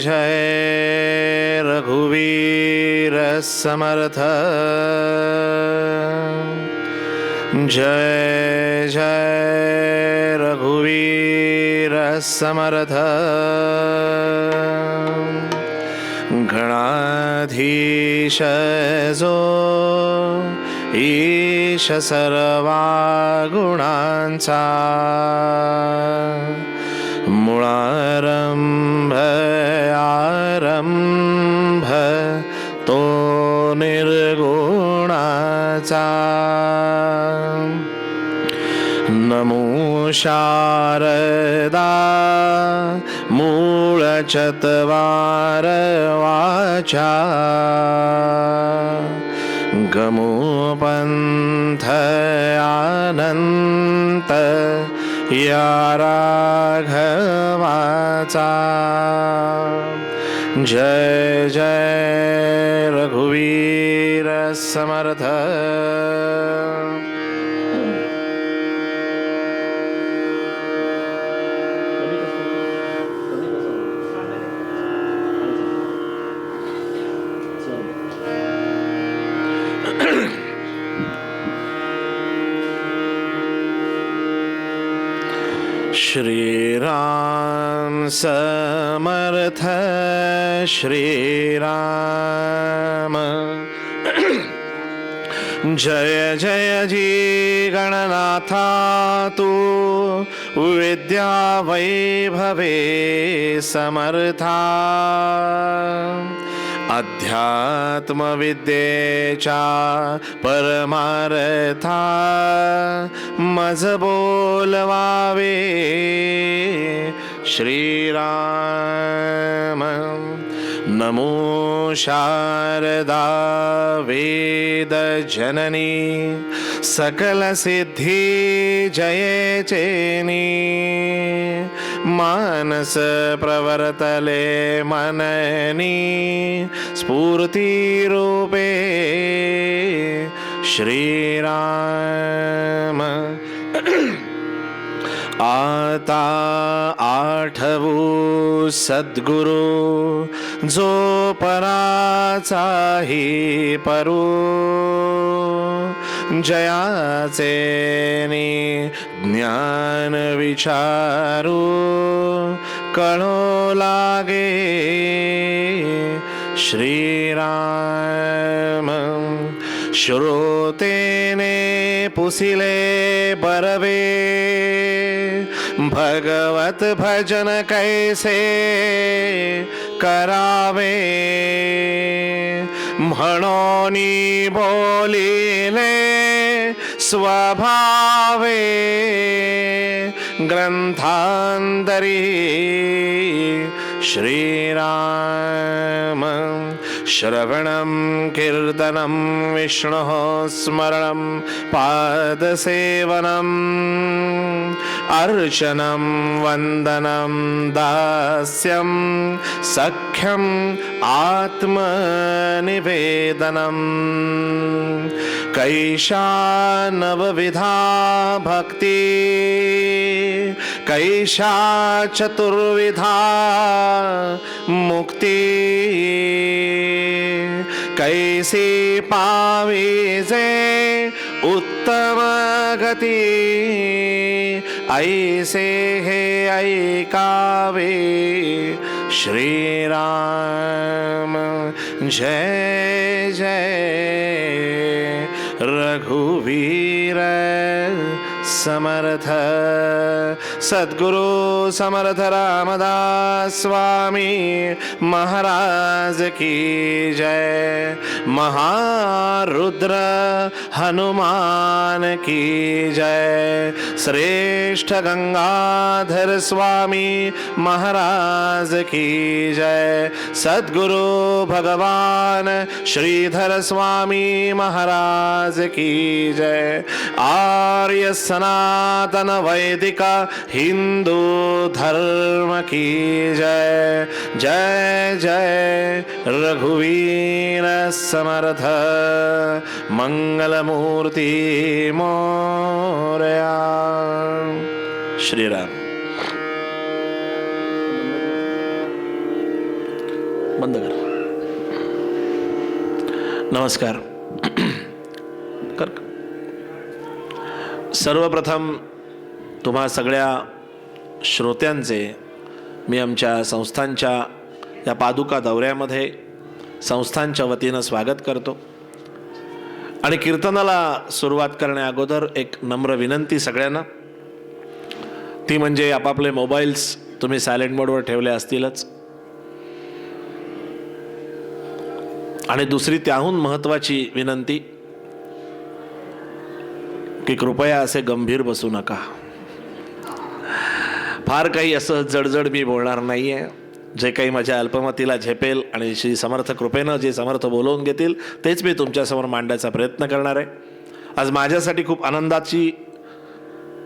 जय रघुवीर समर्थ। जय जय रघुवीर समर्थ। गणाधीश जो ईश सर्वा गुणांचा, मूळारंभ आरंभ तो निर्गुणाचा। नमो शारदा मूळ चत्वार वाचा, गमो पंथ आनंत या राघवाचा। जय जय रघुवीर समर्थ। श्रीराम समर्थ श्रीराम। जय जय जी गणनाथा तू, विद्या वैभवे समर्था। अध्यात्म विद्येच्या परमार्था, मज बोलवावे श्रीराम। नमो शारदा वेद जननी, सकल सिद्धी जयचेनी। मानस प्रवर्तले मननी, स्फूर्ती रूपे श्रीराम। आता आठवू सद्गुरु, जो पराचाही परू। जयाचे ज्ञान विचारू, कळो लागे श्रीराम। श्रोतेने पुसिले बरवे, भगवत भजन कैसे करावे। म्हणोनी बोलिले स्वभावे, ग्रंथांतरी श्रीराम। श्रवणं कीर्तनं विष्णोः स्मरणं, पादसेवनम् अर्चनं वन्दनं दास्यं, सख्यम् आत्मनिवेदनम्। कैषा नवविधा भक्ति, कैषा चतुर्विधा मुक्ति। कैसी पाविजे उत्तम गति, ऐसे हे ऐकावे श्रीराम। जय जय रघुवीर समर्थ। सद्गुरु समर्थ रामदास स्वामी महाराज की जय। महारुद्र हनुमान की जय। श्रेष्ठ गंगाधर स्वामी महाराज की जय। सद्गुरु भगवान श्रीधर स्वामी महाराज की जय। आर्य सनातन वैदिक हिंदू धर्म की जय। जय जय रघुवीर समर्थ, मंगलमूर्ती मोरया। श्रीराम। बंद कर. नमस्कार. कर. सर्वप्रथम तुम्हा सगळ्या श्रोत्यांचे मी आमच्या संस्थांच्या या पादुका दौऱ्यामध्ये संस्थांच्या वतीनं स्वागत करतो. आणि कीर्तनाला सुरुवात करण्या अगोदर एक नम्र विनंती सगळ्यांना, ती म्हणजे आपापले मोबाईल्स तुम्ही सायलेंट मोडवर ठेवले असतीलच. आणि दुसरी त्याहून महत्त्वाची विनंती की कृपया असे गंभीर बसू नका. फार काही असं जडजड मी बोलणार नाही आहे. जे काही माझ्या अल्पमतीला झेपेल आणि श्री समर्थ कृपेनं जे समर्थ बोलवून घेतील तेच मी तुमच्यासमोर मांडण्याचा प्रयत्न करणार आहे. आज माझ्यासाठी खूप आनंदाची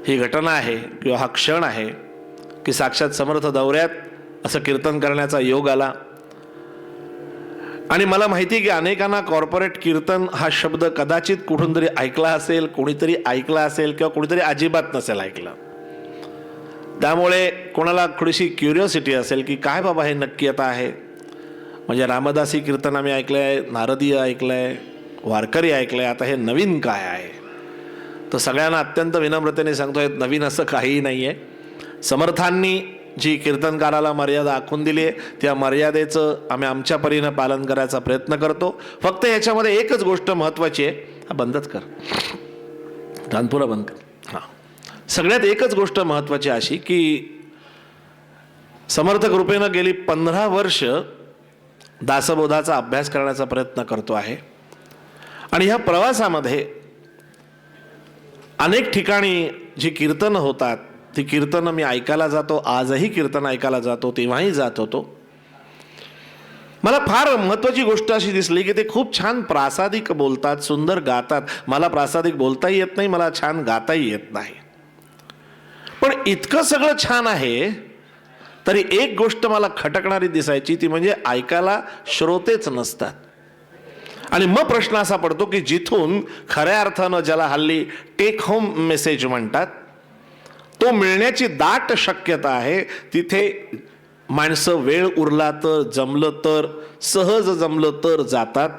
ही घटना आहे किंवा हा क्षण आहे की साक्षात समर्थ दौऱ्यात असं कीर्तन करण्याचा योग आला. आणि मला माहिती आहे की अनेकांना कॉर्पोरेट कीर्तन हा शब्द कदाचित कुठून तरी ऐकला असेल, कोणीतरी ऐकला असेल किंवा कोणीतरी अजिबात नसेल ऐकलं. त्यामुळे कोणाला थोडीशी क्युरिओसिटी असेल की काय बाबा हे नक्की आता आहे. म्हणजे रामदासी कीर्तन आम्ही ऐकलं आहे, नारदीय ऐकलं आहे, वारकरी ऐकलं आहे, आता हे नवीन काय आहे. तर सगळ्यांना अत्यंत विनम्रतेने सांगतोय, नवीन असं काहीही नाही आहे. समर्थांनी जी कीर्तनकाराला मर्यादा आखून दिली आहे त्या मर्यादेचं आम्ही आमच्या परीनं पालन करायचा प्रयत्न करतो. फक्त याच्यामध्ये एकच गोष्ट महत्त्वाची आहे. हा बंदच कर, कानपुरा बंद कर. हां, सगळ्यात एकच गोष्ट महत्त्वाची अशी की समर्थ कृपेनं गेली 15 वर्ष दासबोधाचा अभ्यास करण्याचा प्रयत्न करतो आहे. आणि ह्या प्रवासामध्ये अनेक ठिकाणी जी कीर्तनं होतात ती कीर्तनं मी ऐकायला जातो. आजही कीर्तन ऐकायला जातो, तेव्हाही जात होतो. मला फार महत्त्वाची गोष्ट अशी दिसली की ते खूप छान प्रासादिक बोलतात, सुंदर गातात. मला प्रासादिक बोलताही येत नाही, मला छान गाताही येत नाही. पण इतकं सगळं छान आहे तरी एक गोष्ट मला खटकणारी दिसायची, ती म्हणजे ऐकायला श्रोतेच नसतात. आणि मग प्रश्न असा पडतो की जिथून खऱ्या अर्थानं ज्याला हल्ली टेक होम मेसेज म्हणतात तो मिळण्याची दाट शक्यता आहे, तिथे माणसं वेळ उरला तर, जमलं तर, सहज जमलं तर जातात.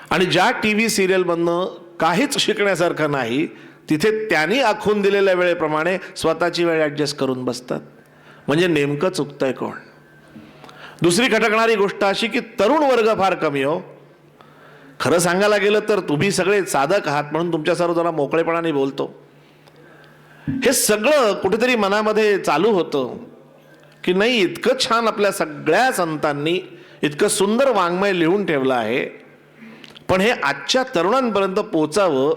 आणि ज्या TV सिरियलमधनं काहीच शिकण्यासारखं नाही तिथे त्यांनी आखून दिलेल्या वेळेप्रमाणे स्वतःची वेळ ॲडजस्ट करून बसतात. म्हणजे नेमकं चुकतंय कोण. दुसरी खटकणारी गोष्ट अशी की तरुण वर्ग फार कमी हो. खरं सांगायला गेलं तर तुम्ही सगळे साधक आहात म्हणून तुमच्या सर्व जरा मोकळेपणाने बोलतो. हे सगळं कुठेतरी मनामध्ये चालू होतं की नाही, इतकं छान आपल्या सगळ्या संतांनी इतकं सुंदर वाङ्मय लिहून ठेवलं आहे, पण हे आजच्या तरुणांपर्यंत पोचावं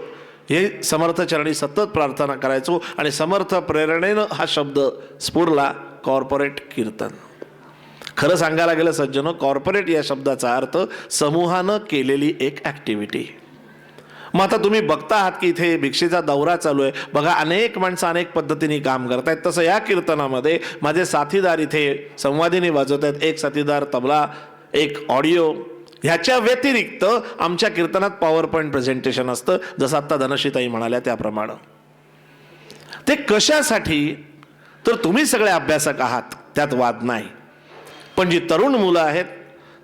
हे समर्थचरणी सतत प्रार्थना करायचो. आणि समर्थ प्रेरणेनं हा शब्द स्फुरला, कॉर्पोरेट कीर्तन. खरं सांगायला गेलं सज्जनो, कॉर्पोरेट या शब्दाचा अर्थ समूहानं केलेली एक ॲक्टिव्हिटी. मग आता तुम्ही बघता आहात की इथे भिक्षेचा दौरा चालू आहे. बघा, अनेक माणसं अनेक पद्धतीने काम करत आहेत. तसं या कीर्तनामध्ये माझे साथीदार इथे संवादिनी वाजवत आहेत. एक साथीदार तबला, एक ऑडिओ. ह्याच्या व्यतिरिक्त आमच्या कीर्तनात पॉवर पॉईंट प्रेझेंटेशन असतं, जसं आत्ता धनश्रीताई म्हणाल्या त्याप्रमाणे. ते कशासाठी तर तुम्ही सगळे अभ्यासक आहात, त्यात वाद नाही. पण जी तरुण मुलं आहेत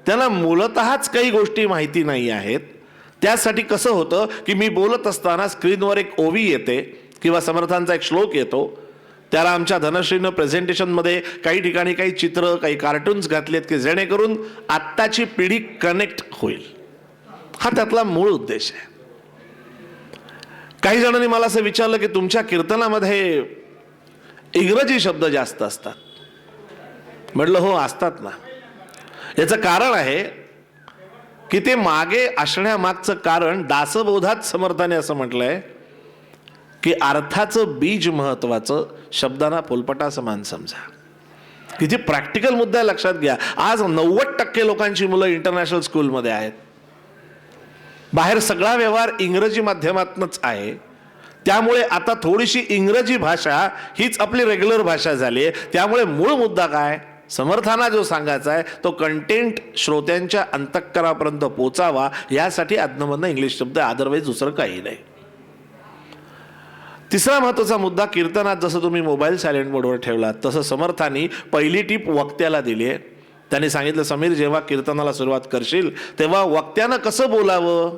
त्यांना मूलतःच काही गोष्टी माहिती नाही आहेत. त्यासाठी कसं होतं की मी बोलत असताना स्क्रीनवर एक ओवी येते किंवा समर्थांचा एक श्लोक येतो, त्याला आमच्या धनश्रीनं प्रेझेंटेशनमध्ये काही ठिकाणी काही चित्र, काही कार्टून्स घातलेत की जेणेकरून आत्ताची पिढी कनेक्ट होईल. हा त्यातला मूळ उद्देश आहे. काही जणांनी मला असं विचारलं की तुमच्या कीर्तनामध्ये इंग्रजी शब्द जास्त असतात. म्हटलं हो, असतात ना. याचं कारण आहे की ते मागे असण्यामागचं कारण दासबोधात समर्थाने असं म्हटलंय की अर्थाचं बीज महत्वाचं, शब्दांना पोलपटा समान समजा. किती प्रॅक्टिकल मुद्दा लक्षात घ्या. आज 90% लोकांची मुलं इंटरनॅशनल स्कूलमध्ये आहेत. बाहेर सगळा व्यवहार इंग्रजी माध्यमातूनच आहे. त्यामुळे आता थोडीशी इंग्रजी भाषा हीच आपली रेग्युलर भाषा झाली आहे. त्यामुळे मूळ मुद्दा काय, समर्थांना जो सांगायचा आहे तो कंटेंट श्रोत्यांच्या अंतःकरणापर्यंत पोचावा, यासाठी अधनमधनं इंग्लिश शब्द, अदरवाईज दुसरं काही नाही. तिसरा महत्त्वाचा मुद्दा, कीर्तनात जसं तुम्ही मोबाईल सायलेंट मोडवर ठेवलात तसं समर्थांनी पहिली टीप वक्त्याला दिली आहे त्यांनी सांगितलं, समीर जेव्हा कीर्तनाला सुरुवात करशील तेव्हा वक्त्यानं कसं बोलावं.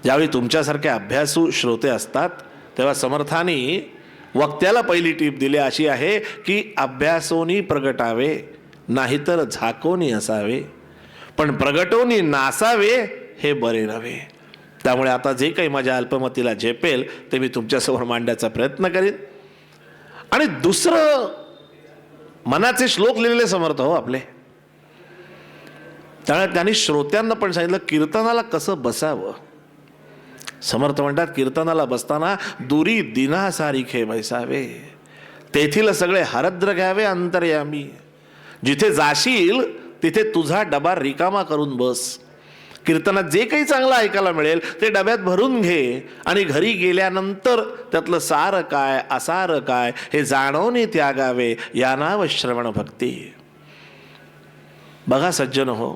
ज्यावेळी तुमच्यासारखे अभ्यासू श्रोते असतात तेव्हा समर्थांनी वक्त्याला पहिली टीप दिली अशी आहे की अभ्यासोनी प्रगटावे नाहीतर झाकोनी असावे, पण प्रगटोनी नासावे हे बरे नव्हे. त्यामुळे आता जे काही माझ्या अल्पमतीला झेपेल ते मी तुमच्यासमोर मांडण्याचा प्रयत्न करीन. आणि दुसरं, मनाचे श्लोक लिहिलेले समर्थ हो आपले. त्यामुळे त्यांनी श्रोत्यांना पण सांगितलं कीर्तनाला कसं बसावं. समर्थ म्हणतात, कीर्तनाला बसताना दुरी दिना सारिखे बैसावे, तेथील सगळे हरद्र घ्यावे अंतर्यामी. जिथे जाशील तिथे तुझा डबा रिकामा करून बस. कीर्तनात जे काही चांगलं ऐकायला मिळेल ते डब्यात भरून घे आणि घरी गेल्यानंतर त्यातलं सार काय असार काय हे जाणवणे त्यागावे, या नाव श्रवण भक्ती. बघा सज्जन हो,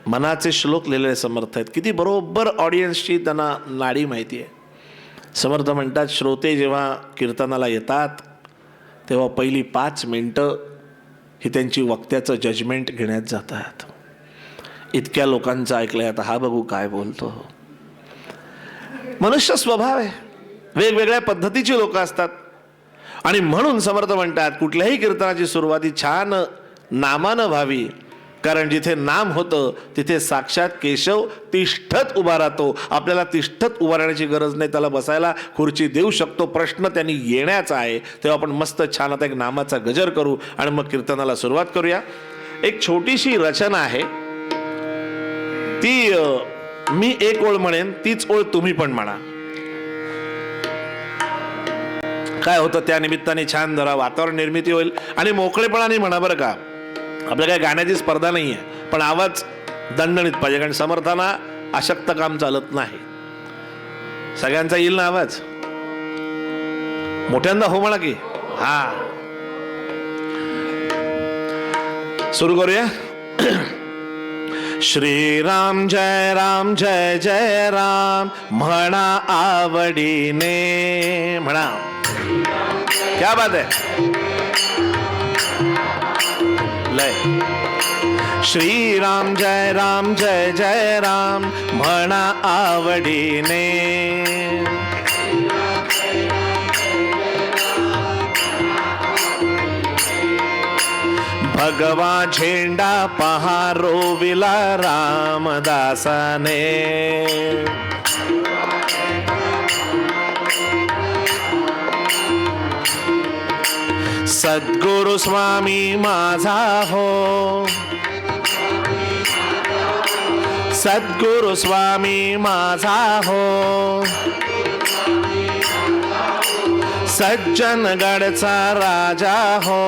मनाचे श्लोक लिहिलेले समर्थ आहेत. किती बरोबर ऑडियन्सची त्यांना नाडी माहिती आहे. समर्थ म्हणतात, श्रोते जेव्हा कीर्तनाला येतात तेव्हा पहिली 5 मिनिटं ही त्यांची वक्त्याचं जजमेंट घेण्यात जातात. इतक्या लोकांचं ऐकलंय, आता हा बघू काय बोलतो. मनुष्य स्वभाव आहे, वेगवेगळ्या पद्धतीची लोक असतात. आणि म्हणून समर्थ म्हणतात, कुठल्याही कीर्तनाची सुरुवाती छान नामानं व्हावी, कारण जिथे नाम होतं तिथे साक्षात केशव तिष्ठत उभा राहतो. आपल्याला तिष्ठत उभा राहण्याची गरज नाही, त्याला बसायला खुर्ची देऊ शकतो. प्रश्न त्यांनी येण्याचा आहे. तेव्हा आपण मस्त छान आता एक नामाचा गजर करू आणि मग कीर्तनाला सुरुवात करूया. एक छोटीशी रचना आहे, ती मी एक ओळ म्हणेन, तीच ओळ तुम्ही पण म्हणा. काय होतं, त्या निमित्ताने छान जरा वातावरण निर्मिती होईल आणि मोकळेपणाने म्हणा बरं का. आपल्या काय गाण्याची स्पर्धा नाही आहे, पण आवाज दणदणीत पाहिजे, कारण समर्थांना अशक्त काम चालत नाही. सगळ्यांचा येईल ना आवाज? मोठ्यांदा हो म्हणा की. हा, सुरू करूया. श्रीराम जय राम जय जय राम म्हणा आवडीने, म्हणा. क्या बात आहे. लय. श्रीराम जय राम जय जय राम म्हणा आवडीने, भगवा झेंडा पहा रोविला रामदासाने. सद्गुरु स्वामी माझा हो, सद्गुरु स्वामी माझा हो, सज्जनगडचा राजा हो.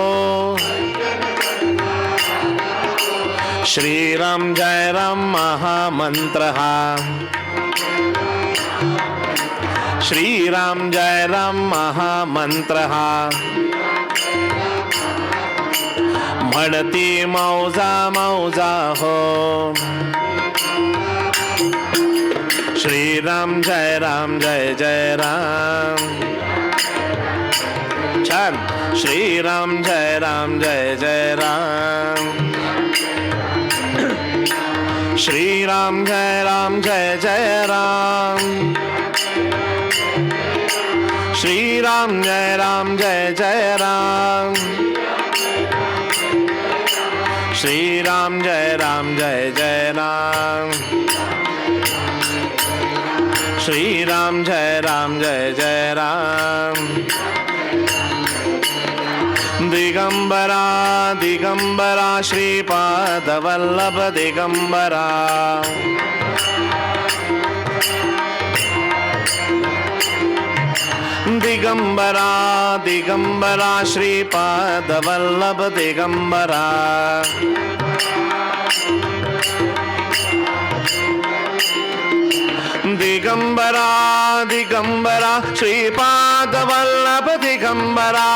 श्रीराम जय राम महामंत्र हा, श्रीराम जय राम महामंत्र हा. म्हणती मौजा मौजा हो. श्रीराम जय राम जय जय राम. छान. श्रीराम जय राम जय जय राम. श्रीराम जय राम जय जय राम. श्रीराम जय राम जय जय राम. श्रीराम जय राम जय जय राम. श्रीराम जय राम जय जय राम. दिगंबरा दिगंबरा श्रीपाद वल्लभ दिगंबरा. दिगंबरा दिगंबरा श्रीपाद वल्लभ दिगंबरा. दिगंबरा दिगंबरा श्रीपाद वल्लभ दिगंबरा.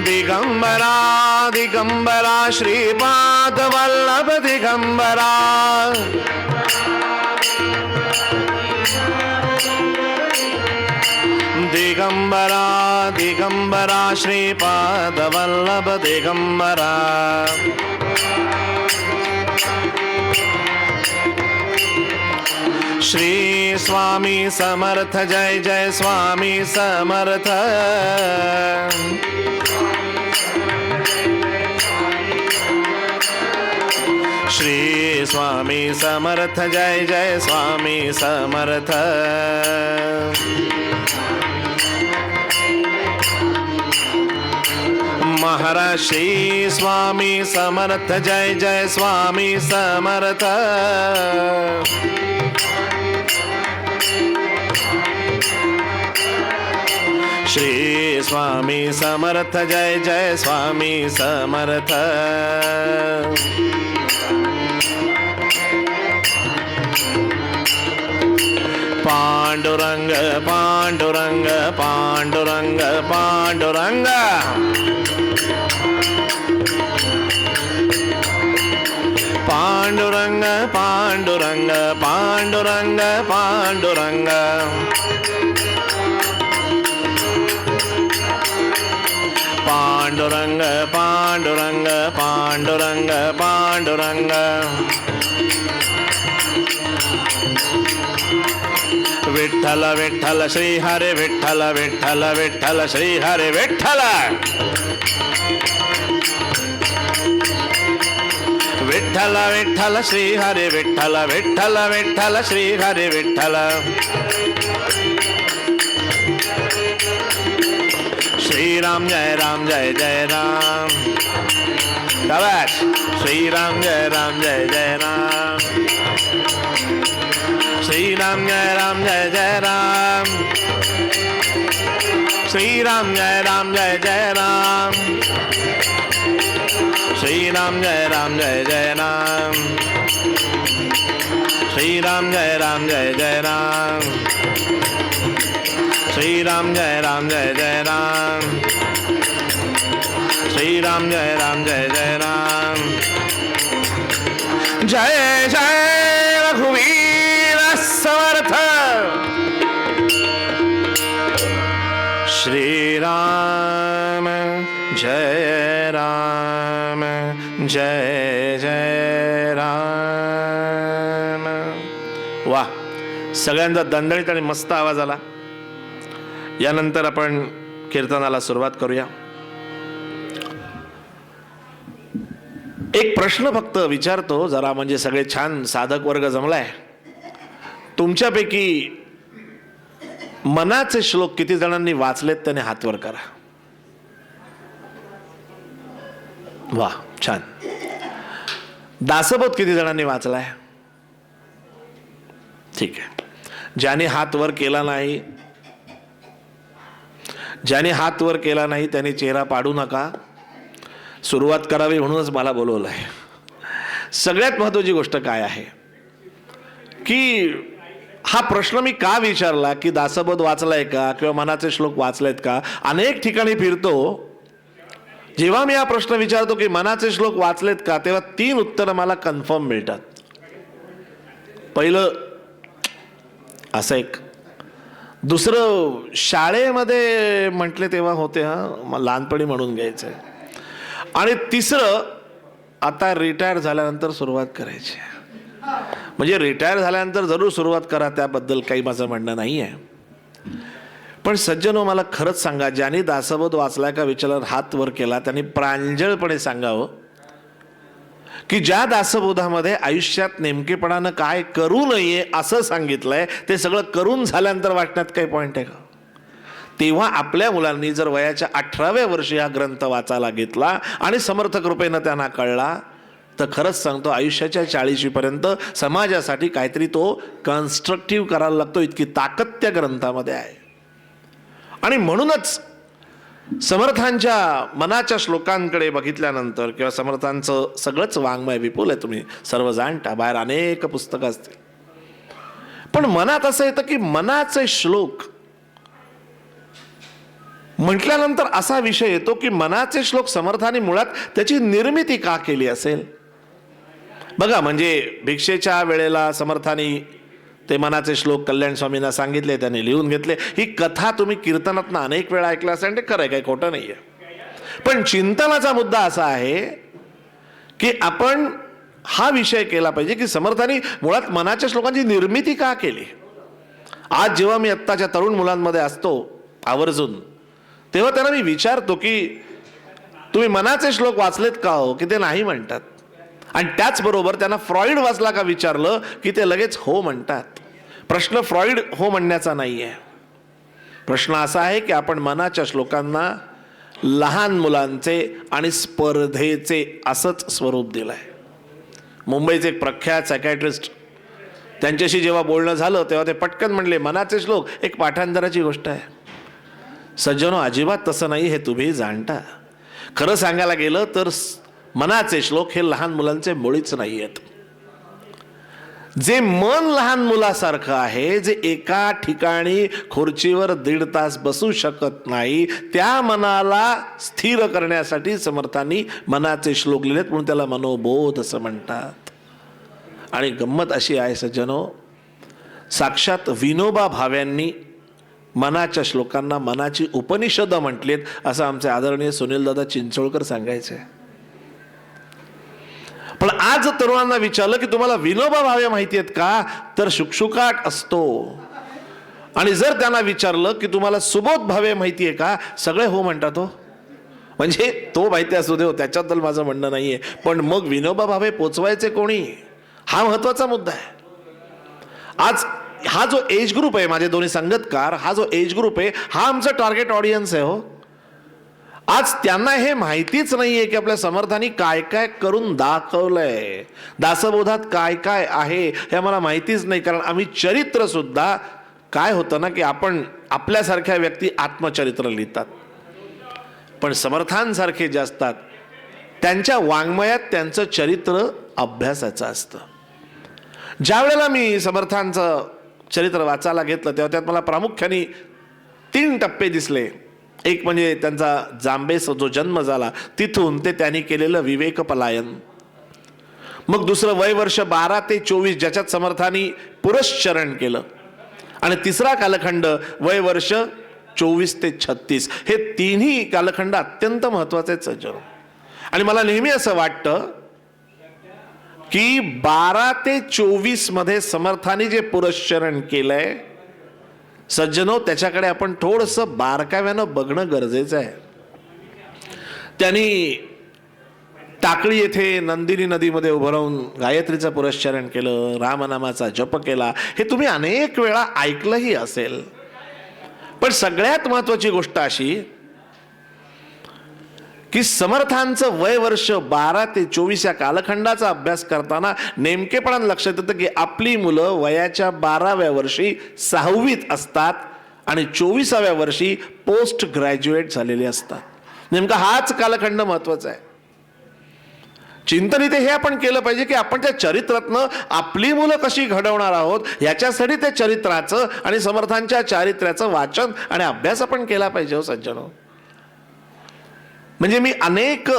दिगंबरा दिगंबरा श्रीपाद वल्लभ दिगंबरा. दिगंबरा दिगंबरा श्रीपादवल्लभ दिगंबरा श्री स्वामी समर्थ जय जय स्वामी समर्थ श्री स्वामी समर्थ जय जय स्वामी समर्थ महाराज श्री स्वामी समर्थ जय जय स्वामी समर्थ श्री स्वामी समर्थ जय जय स्वामी समर्थ पांडुरंग पांडुरंग पांडुरंग पांडुरंग पांडुरंग पांडुरंग पांडुरंग पांडुरंग पांडुरंग पांडुरंग पांडुरंग पांडुरंग विठ्ठल विठ्ठल श्री हरे विठ्ठल विठ्ठल विठ्ठल श्री हरे विठ्ठल विठ्ठल विठ्ठल श्री हरे विठ्ठल विठ्ठल विठ्ठल श्री हरे विठ्ठल श्री राम जय जय राम शाबाश श्री राम जय जय राम श्री राम जय राम श्री राम जय जय राम श्री राम जय जय राम श्री राम जय जय राम श्री राम जय जय राम श्री राम जय जय राम जय जय रघुवीर समर्थ श्री राम जय राम जय जय राम. वा, सगळ्यांचा दणदणीत आणि मस्त आवाज आला. यानंतर आपण कीर्तनाला सुरुवात करूया. एक प्रश्न फक्त विचारतो जरा, म्हणजे सगळे छान साधक वर्ग जमलाय. तुमच्यापैकी मनाचे श्लोक किती जणांनी वाचलेत त्याने हात वर करा. वा, छान. दासबोध किती जणांनी वाचलाय? ठीक आहे. ज्याने हात वर केला नाही, ज्याने हात वर केला नाही त्याने चेहरा पाडू नका. सुरुवात करावी म्हणूनच मला बोलवलं आहे. सगळ्यात महत्त्वाची गोष्ट काय आहे की हा प्रश्न मी का विचारला की दासबोध वाचलाय का किंवा मनाचे श्लोक वाचलेत का. अनेक ठिकाणी फिरतो, जेव्हा मी हा प्रश्न विचारतो की मनाचे श्लोक वाचलेत का, तेव्हा 3 उत्तरं मला कन्फर्म मिळतात. पहिलं असं एक, दुसरं शाळेमध्ये म्हटले तेव्हा होते, हा लहानपणी म्हणून घ्यायचंय, आणि तिसरं आता रिटायर झाल्यानंतर सुरुवात करायची. म्हणजे रिटायर झाल्यानंतर जरूर सुरुवात करा, त्याबद्दल काही माझं म्हणणं नाही आहे. पण सज्जनो, मला खरंच सांगा, ज्यांनी दासबोध वाचलाय का विचारल्यावर हात वर केला त्यांनी प्रांजळपणे सांगावं की ज्या दासबोधामध्ये आयुष्यात नेमकेपणानं काय करू नये असं सांगितलंय ते सगळं करून झाल्यानंतर वाटण्यात काही पॉईंट आहे का? तेव्हा आपल्या मुलांनी जर वयाच्या 18व्या वर्षी हा ग्रंथ वाचायला घेतला आणि समर्थ कृपेनं त्यांना कळला तर खरंच सांगतो आयुष्याच्या 40वीपर्यंत समाजासाठी काहीतरी तो कन्स्ट्रक्टिव्ह करायला लागतो. इतकी ताकद त्या ग्रंथामध्ये आहे. आणि म्हणूनच समर्थांच्या मनाच्या श्लोकांकडे बघितल्यानंतर किंवा समर्थांचं सगळंच वाङ्मय विपुल आहे, तुम्ही सर्व जाणता, बाहेर अनेक पुस्तकं असतील. पण मनात असं येतं की मनाचे श्लोक म्हटल्यानंतर असा विषय येतो की मनाचे श्लोक समर्थांनी मुळात त्याची निर्मिती का केली असेल. बघा, म्हणजे भिक्षेच्या वेळेला समर्थांनी ते मनाचे श्लोक कल्याण स्वामींना सांगितले, त्यांनी लिहून घेतले. ही कथा तुम्ही कीर्तनातनं अनेक वेळा ऐकलं असेल, ते खरं आहे, काही खोटं नाही आहे. पण चिंतनाचा मुद्दा असा आहे की आपण हा विषय केला पाहिजे की समर्थांनी मुळात मनाच्या श्लोकांची निर्मिती का केली. आज जेव्हा मी आत्ताच्या तरुण मुलांमध्ये असतो आवर्जून, तेव्हा त्यांना मी विचारतो की तुम्ही मनाचे श्लोक वाचलेत का हो, की ते नाही म्हणतात. आणि त्याचबरोबर त्यांना फ्रॉइड वाचला का विचारलं की ते लगेच हो म्हणतात. प्रश्न फ्रॉइड हो म्हणण्याचा नाही आहे. प्रश्न असा आहे की आपण मनाच्या श्लोकांना लहान मुलांचे आणि स्पर्धेचे असंच स्वरूप दिलंय. मुंबईचे एक प्रख्यात सायकॅट्रिस्ट, त्यांच्याशी जेव्हा बोलणं झालं तेव्हा ते पटकन म्हणले, मनाचे श्लोक एक पाठांतराची गोष्ट आहे. सज्जनो, अजिबात तसं नाही, हे तुम्ही जाणता. खरं सांगायला गेलं तर मनाचे श्लोक हे लहान मुलांचे मुळीच नाही आहेत. जे मन लहान मुलासारखं आहे, जे एका ठिकाणी खुर्चीवर 1.5 तास बसू शकत नाही, त्या मनाला स्थिर करण्यासाठी समर्थांनी मनाचे श्लोक लिहिलेत, म्हणून त्याला मनोबोध असं म्हणतात. आणि गंमत अशी आहे सज्जनो, साक्षात विनोबा भाव्यांनी मनाच्या श्लोकांना मनाची उपनिषद म्हटलेत, असं आमचे आदरणीय सुनीलदादा चिंचोळकर सांगायचे. पण आज तरुणांना विचारलं की तुम्हाला विनोबा भावे माहिती आहेत का, तर शुकशुकाट असतो. आणि जर त्यांना विचारलं की तुम्हाला सुबोध भावे माहिती आहे का, सगळे हो म्हणतात. हो म्हणजे तो माहिती असू दे, त्याच्याबद्दल माझं म्हणणं नाहीये, पण मग विनोबा भावे पोचवायचे कोणी, हा महत्वाचा मुद्दा आहे. आज हा जो एज ग्रुप आहे, माझे दोन्ही संगतकार, हा जो एज ग्रुप आहे, हा आमचा टार्गेट ऑडियन्स आहे. हो, आज त्यांना हे माहितीच नाहीये की आपल्या समर्थांनी काय काय करून दाखवलंय, दासबोधात काय काय आहे हे आम्हाला माहितीच नाही. कारण आम्ही चरित्र सुद्धा, काय होतं ना की आपण आपल्यासारख्या व्यक्ती आत्मचरित्र लिहितात, पण समर्थांसारखे जे असतात त्यांच्या वाङ्मयात त्यांचं चरित्र अभ्यासाचं असतं. ज्या वेळेला मी समर्थांचं चरित्र वाचायला घेतलं तेव्हा त्यात मला प्रामुख्याने 3 टप्पे दिसले. एक म्हणजे त्यांचा जांबेस जो जन्म झाला तिथून ते त्यांनी केलेलं विवेक पलायन. मग दुसरं वय वर्ष 12 ते 24 ज्याच्यात समर्थांनी पुरश्चरण केलं. आणि तिसरा कालखंड वय वर्ष 24 ते 36. हे तिन्ही कालखंड अत्यंत महत्वाचे आहेत सज्जनो. आणि मला नेहमी असं वाटतं की 12 ते 24 मध्ये समर्थांनी जे पुरश्चरण केलंय सज्जनो, त्याच्याकडे आपण थोडंसं बारकाव्यानं बघणं गरजेचं आहे. त्यांनी टाकळी येथे नंदिनी नदीमध्ये उभं राहून गायत्रीचं पुरश्चरण केलं, रामनामाचा जप केला. हे तुम्ही अनेक वेळा ऐकलंही असेल. पण सगळ्यात महत्वाची गोष्ट अशी की समर्थांचं वय वर्ष 12 ते 24 या कालखंडाचा अभ्यास करताना नेमकेपणाने लक्षात येतं की आपली मुलं वयाच्या 12व्या वर्षी 6वीत असतात आणि 24व्या वर्षी पोस्ट ग्रॅज्युएट झालेले असतात. नेमका हाच कालखंड महत्वाचा आहे. चिंतन इथे हे आपण केलं पाहिजे की आपण त्या चरित्रातनं आपली मुलं कशी घडवणार आहोत, याच्यासाठी त्या चरित्राचं आणि समर्थांच्या चारित्र्याचं वाचन आणि अभ्यास आपण केला पाहिजे. हो सज्जनो, म्हणजे मी अनेक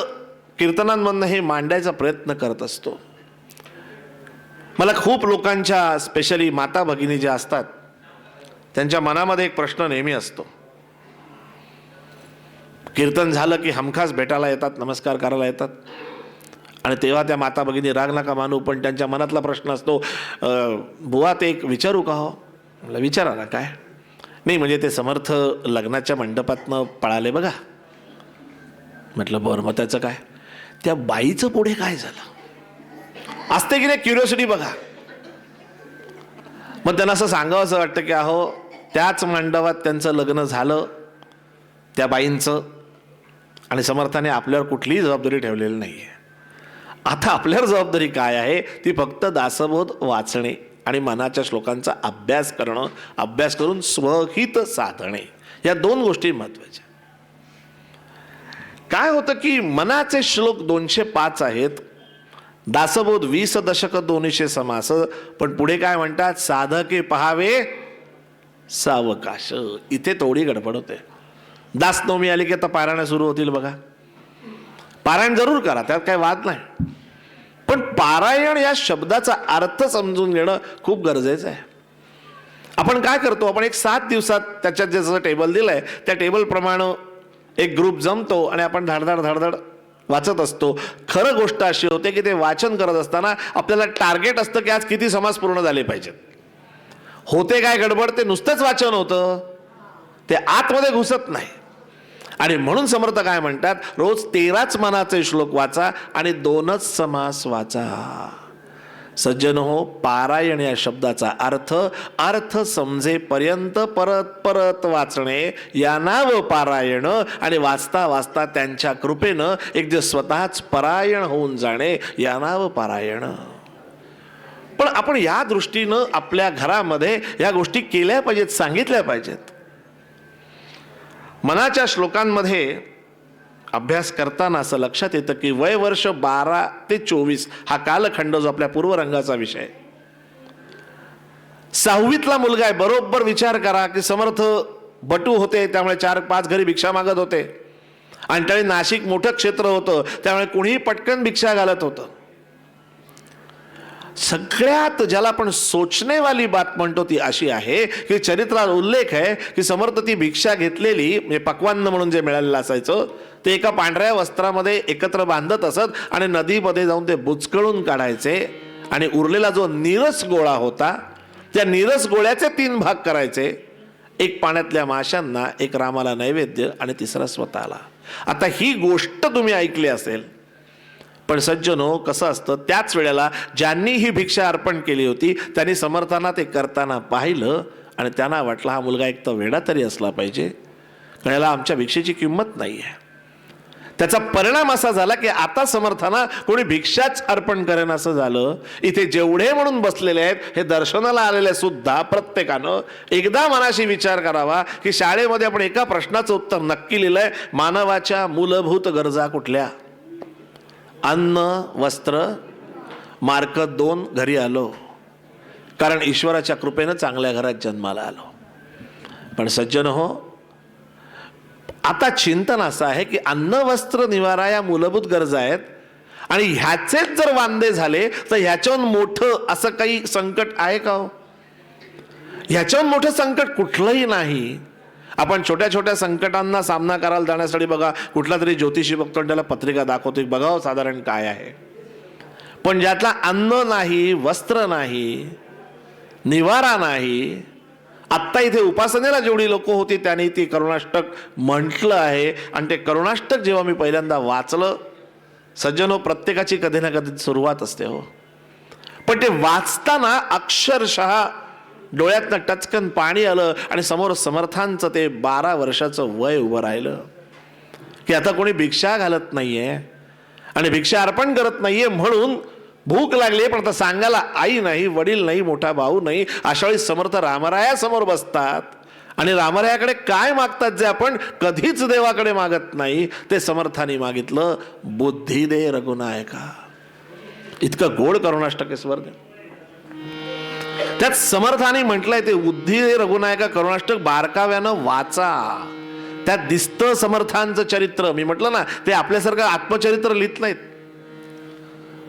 कीर्तनांमधनं हे मांडायचा प्रयत्न करत असतो. मला खूप लोकांच्या, स्पेशली माता भगिनी ज्या असतात, त्यांच्या मनामध्ये एक प्रश्न नेहमी असतो. कीर्तन झालं की हमखास भेटायला येतात, नमस्कार करायला येतात. आणि तेव्हा त्या माता भगिनी राग नका मानू, पण त्यांच्या मनातला प्रश्न असतो, बुवा ते एक विचारू का हो. मला विचारा ना. काय नाही, म्हणजे ते समर्थ लग्नाच्या मंडपातनं पळाले बघा. म्हटलं बरं, मग त्याचं काय, त्या बाईचं पुढे काय झालं असते की नाही, क्युरिओसिटी बघा. मग त्यांना असं सांगावं असं वाटतं की अहो, त्याच मंडपात त्यांचं लग्न झालं त्या बाईंचं, आणि समर्थाने आपल्यावर कुठलीही जबाबदारी ठेवलेली नाहीये. आता आपल्यावर जबाबदारी काय आहे, ती फक्त दासबोध वाचणे आणि मनाच्या श्लोकांचा अभ्यास करणं, अभ्यास करून स्वहित साधणे, या 2 गोष्टी महत्त्वाच्या. काय होतं की मनाचे श्लोक 205 आहेत, दासबोध 20 दशक 200 समास. पण पुढे काय म्हणतात, साधके पहावे सावकाश. इथे थोडी गडबड होते. दासनवमी आली की आता पारायण सुरू होतील बघा. पारायण जरूर करा, त्यात काही वाद नाही, पण पारायण या शब्दाचा अर्थ समजून घेणं खूप गरजेचं आहे. आपण काय करतो, आपण एक 7 दिवसात त्याच्यात जसं टेबल दिलंय त्या टेबल प्रमाणे एक ग्रुप जमतो आणि आपण धडधड धडधड वाचत असतो. खरं गोष्ट अशी होते की ते वाचन करत असताना आपल्याला टार्गेट असतं की आज किती समास पूर्ण झाले पाहिजेत. होते काय गडबड, ते नुसतंच वाचन होतं, ते आतमध्ये घुसत नाही. आणि म्हणून समर्थ काय म्हणतात, रोज 13च मनाचे श्लोक वाचा आणि 2च समास वाचा. सज्जन हो, पारायण या शब्दाचा अर्थ समजेपर्यंत परत परत वाचणे या नाव पारायण. आणि वाचता वाचता त्यांच्या कृपेनं एक दिवस स्वतःच परायण होऊन जाणे या नाव पारायण. पण आपण या दृष्टीनं आपल्या घरामध्ये या गोष्टी केल्या पाहिजेत, सांगितल्या पाहिजेत. मनाच्या श्लोकांमध्ये अभ्यास करताना असं लक्षात येतं की वय वर्ष 12 ते 24 हा कालखंड जो आपल्या पूर्वरंगाचा विषय, 6वीतला मुलगा आहे. बरोबर विचार करा की समर्थ बटू होते, त्यामुळे 4-5 घरी भिक्षा मागत होते. आणि त्यावेळी नाशिक मोठं क्षेत्र होतं, त्यामुळे कुणीही पटकन भिक्षा घालत होतं. सगळ्यात ज्याला आपण सोचणे वाली बात म्हणतो ती अशी आहे की चरित्रात उल्लेख आहे की समर्थ ती भिक्षा घेतलेली म्हणजे पक्वान्न म्हणून जे मिळालेलं असायचं ते एका पांढऱ्या वस्त्रामध्ये एकत्र बांधत असत आणि नदीमध्ये जाऊन ते बुचकळून काढायचे. आणि उरलेला जो नीरस गोळा होता त्या नीरस गोळ्याचे 3 भाग करायचे. एक पाण्यातल्या माशांना, एक रामाला नैवेद्य आणि तिसरा स्वतःला. आता ही गोष्ट तुम्ही ऐकली असेल, पण सज्जनो कसं असतं, त्याच वेळेला ज्यांनी ही भिक्षा अर्पण केली होती त्यांनी समर्थांना ते करताना पाहिलं आणि त्यांना वाटलं हा मुलगा एक तर वेडा तरी असला पाहिजे, कारण याला आमच्या भिक्षेची किंमत नाही आहे. त्याचा परिणाम असा झाला की आता समर्थांना कोणी भिक्षाच अर्पण करेन असं झालं. इथे जेवढे म्हणून बसलेले आहेत हे दर्शनाला आलेले सुद्धा प्रत्येकानं एकदा मनाशी विचार करावा की शाळेमध्ये आपण एका प्रश्नाचं उत्तर नक्की लिहिलंय, मानवाच्या मूलभूत गरजा कुठल्या? अन्न, वस्त्र. मार्क 2, घरी आलो, कारण ईश्वराच्या कृपेनं चांगल्या घरात जन्माला आलो. पण सज्जन हो, आता चिंतन असं आहे की अन्न, वस्त्र, निवारा या मूलभूत गरजा आहेत आणि ह्याचेच जर वांदे झाले तर ह्याच्याहून मोठं असं काही संकट आहे का हो? ह्याच्याहून मोठं संकट कुठलंही नाही. आपण छोट्या छोट्या संकटांना सामना करायला जाण्यासाठी बघा कुठला तरी ज्योतिषी बघतो आणि त्याला पत्रिका दाखवतो, बघावं साधारण काय आहे. पण ज्यातला अन्न नाही, वस्त्र नाही, निवारा नाही. आत्ता इथे उपासनेला जेवढी लोक होती त्यांनी ती करुणाष्टक म्हटलं आहे. आणि ते करुणाष्टक जेव्हा मी पहिल्यांदा वाचलं, सज्जनो, प्रत्येकाची कधी ना कधी सुरुवात असते हो, पण ते वाचताना अक्षरशः डोळ्यातनं टचकन पाणी आलं आणि समोर समर्थांचं ते 12 वर्षाचं वय उभं राहिलं की आता कोणी भिक्षा घालत नाहीये आणि भिक्षा अर्पण करत नाहीये. म्हणून भूक लागली पण आता सांगायला आई नाही, वडील नाही, मोठा भाऊ नाही. अशा वेळी समर्थ रामरायासमोर बसतात आणि रामरायाकडे काय मागतात जे आपण कधीच देवाकडे मागत नाही, ते समर्थांनी मागितलं, बुद्धी दे रघुनायका. इतकं गोड करुणाष्टक स्वर्ग. त्यात समर्थांनी म्हटलंय ते बुद्धी दे रघुनायका करुणाष्टक बारकाव्यानं वाचा. त्यात दिसतं समर्थांचं चरित्र. मी म्हटलं ना, ते आपल्यासारखं आत्मचरित्र लिहित नाहीत,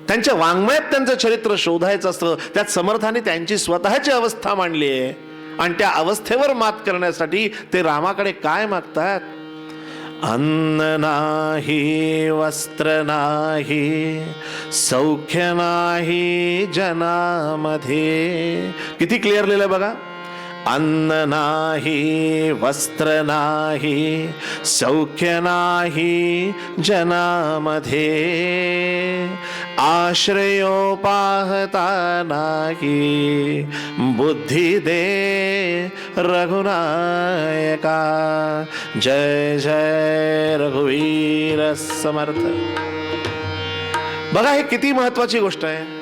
त्यांच्या वाङ्मयात त्यांचं चरित्र शोधायचं असतं. त्यात समर्थांनी त्यांची स्वतःची अवस्था मांडली आहे आणि त्या अवस्थेवर मात करण्यासाठी ते रामाकडे काय मागतात? अन्न नाही, वस्त्र नाही, सौख्य नाही जनामध्ये. किती क्लिअर लिहिलंय बघा. अन्न नाही, वस्त्र नाही, सौख्य नाही जनामध्ये, आश्रयो पाहता नाही, बुद्धी दे रघुनायका. जय जय रघुवीर समर्थ. बघा हे किती महत्वाची गोष्ट आहे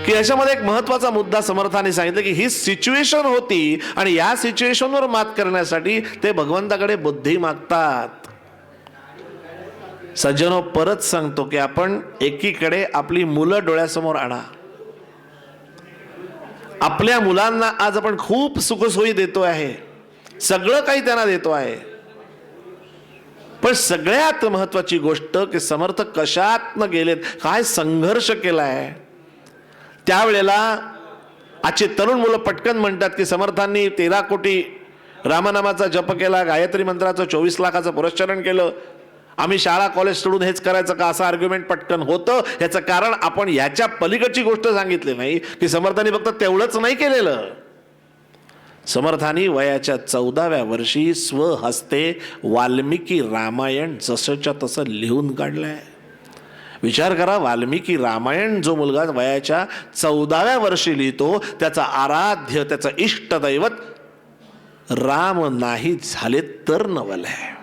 की याच्यामध्ये एक महत्वाचा मुद्दा समर्थाने सांगितलं की ही सिच्युएशन होती आणि या सिच्युएशनवर मात करण्यासाठी ते भगवंताकडे बुद्धी मागतात. सज्जनो, परत सांगतो की आपण एकीकडे आपली मुलं डोळ्यासमोर आणा. आपल्या मुलांना आज आपण खूप सुखसोयी देतो आहे, सगळं काही त्यांना देतो आहे, पण सगळ्यात महत्वाची गोष्ट की समर्थ कशात न गेलेत, काय संघर्ष केलाय. त्यावेळेला आजची तरुण मुलं पटकन म्हणतात की समर्थांनी 13 कोटी रामनामाचा जप केला, गायत्री मंत्राचं 24 लाखाचं पुरस्चरण केलं, आम्ही शाळा कॉलेज सोडून हेच करायचं का, असं आर्ग्युमेंट पटकन होतं. याचं कारण आपण याच्या पलीकडची गोष्ट सांगितली नाही की समर्थांनी फक्त तेवढंच नाही केलेलं. समर्थांनी वयाच्या 14व्या वर्षी स्वहस्ते वाल्मिकी रामायण जसंच्या तसं लिहून काढलंय. विचार करा, वाल्मिकी रामायण जो मुलगा वयाच्या 14व्या वर्षी लिहितो, त्याचा आराध्य, त्याचं इष्टदैवत राम नाही झाले तर नवल आहे.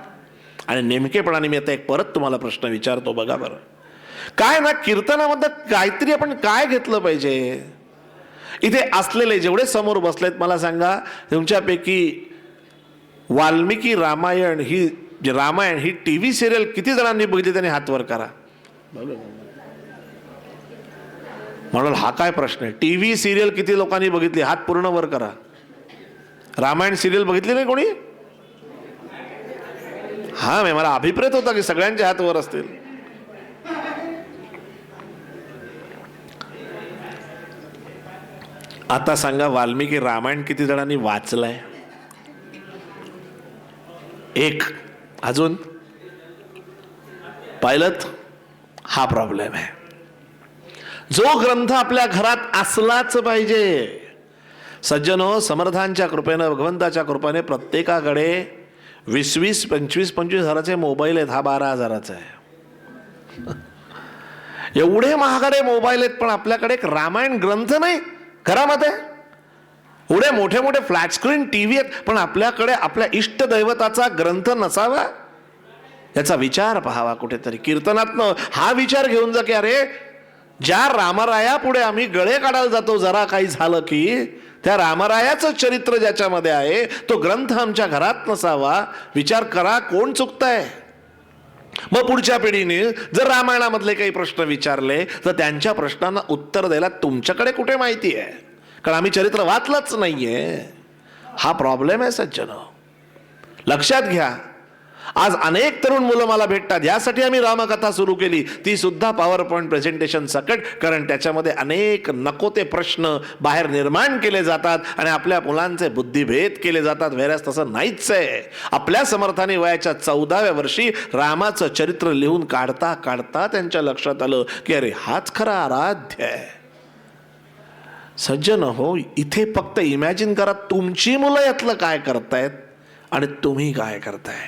आणि नेमकेपणाने मी आता एक परत तुम्हाला प्रश्न विचारतो, बघा बरं, काय ना कीर्तनामध्ये काहीतरी आपण काय घेतलं पाहिजे. इथे असलेले जेवढे समोर बसलेत, मला सांगा, तुमच्यापैकी वाल्मिकी रामायण ही टीव्ही सिरियल किती जणांनी बघितली, त्यांनी हात वर करा. म्हणाल हा काय प्रश्न आहे, टीव्ही सिरियल किती लोकांनी बघितली, हात पूर्ण वर करा. रामायण सिरियल बघितली नाही कोणी? हा, मला अभिप्रेत होता की सगळ्यांचे हात वर असतील. आता सांगा, वाल्मिकी रामायण किती जणांनी वाचलंय? एक. अजून पाहिलंत? हा प्रॉब्लेम आहे. जो ग्रंथ आपल्या घरात असलाच पाहिजे. सज्जनो, समर्थांच्या कृपेनं, भगवंताच्या कृपेने प्रत्येकाकडे 20-20, 25-25 हजाराचे मोबाईल आहेत. हा 12 हजाराचा आहे. एवढे महागडे मोबाईल आहेत, पण आपल्याकडे एक रामायण ग्रंथ नाही घरामध्ये. एवढे मोठे मोठे फ्लॅट स्क्रीन टीव्ही आहेत, पण आपल्याकडे आपल्या इष्टदैवताचा ग्रंथ नसावा. याचा विचार पाहावा कुठेतरी. कीर्तनातनं हा विचार घेऊन जा की अरे, ज्या रामराया पुढे आम्ही गळे काढायला जातो जरा काही झालं की, त्या रामरायाचं चरित्र ज्याच्यामध्ये आहे तो ग्रंथ आमच्या घरात नसावा. विचार करा, कोण चुकतंय. मग पुढच्या पिढीने जर रामायणामधले काही प्रश्न विचारले तर त्यांच्या प्रश्नांना उत्तर द्यायला तुमच्याकडे कुठे माहिती आहे, कारण आम्ही चरित्र वाचलंच नाहीये. हा प्रॉब्लेम आहे सज्जनो, लक्षात घ्या. आज अनेक तरुण मुलं मला भेटतात, यासाठी आम्ही रामकथा सुरू केली, ती सुद्धा पॉवर पॉईंट प्रेझेंटेशन सकट, कारण त्याच्यामध्ये अनेक नको ते प्रश्न बाहेर निर्माण केले जातात आणि आपल्या मुलांचे बुद्धिभेद केले जातात. वेळेस तसं नाहीच आहे. आपल्या समर्थाने वयाच्या 14व्या वर्षी रामाचं चरित्र लिहून काढता काढता त्यांच्या लक्षात आलं की अरे, हाच खरा आराध्य आहे. सज्जन हो, इथे फक्त इमॅजिन करा, तुमची मुलं यातलं काय करतायत आणि तुम्ही काय करताय.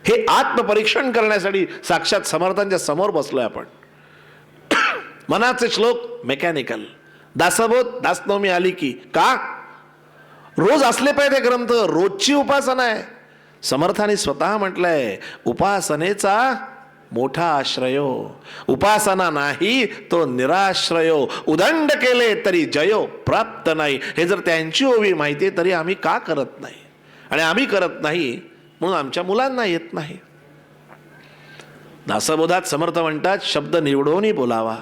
हे आत्मपरीक्षण करण्यासाठी साक्षात समर्थांच्या समोर बसलोय आपण. मनाचे श्लोक मेकॅनिकल, दासबोध दासनवमी आली की, का रोज असले पाहिजे ग्रंथ, रोजची उपासना आहे. समर्थांनी स्वतः म्हटलंय, उपासनेचा मोठा आश्रयो, उपासना नाही तो निराश्रयो, उदंड केले तरी जयो प्राप्त नाही. हे जर त्यांची ओवी माहिती तरी आम्ही का करत नाही, आणि आम्ही करत नाही म्हणून आमच्या मुलांना येत नाही. दासबोधात समर्थ म्हणतात, शब्द निवडून बोलावा.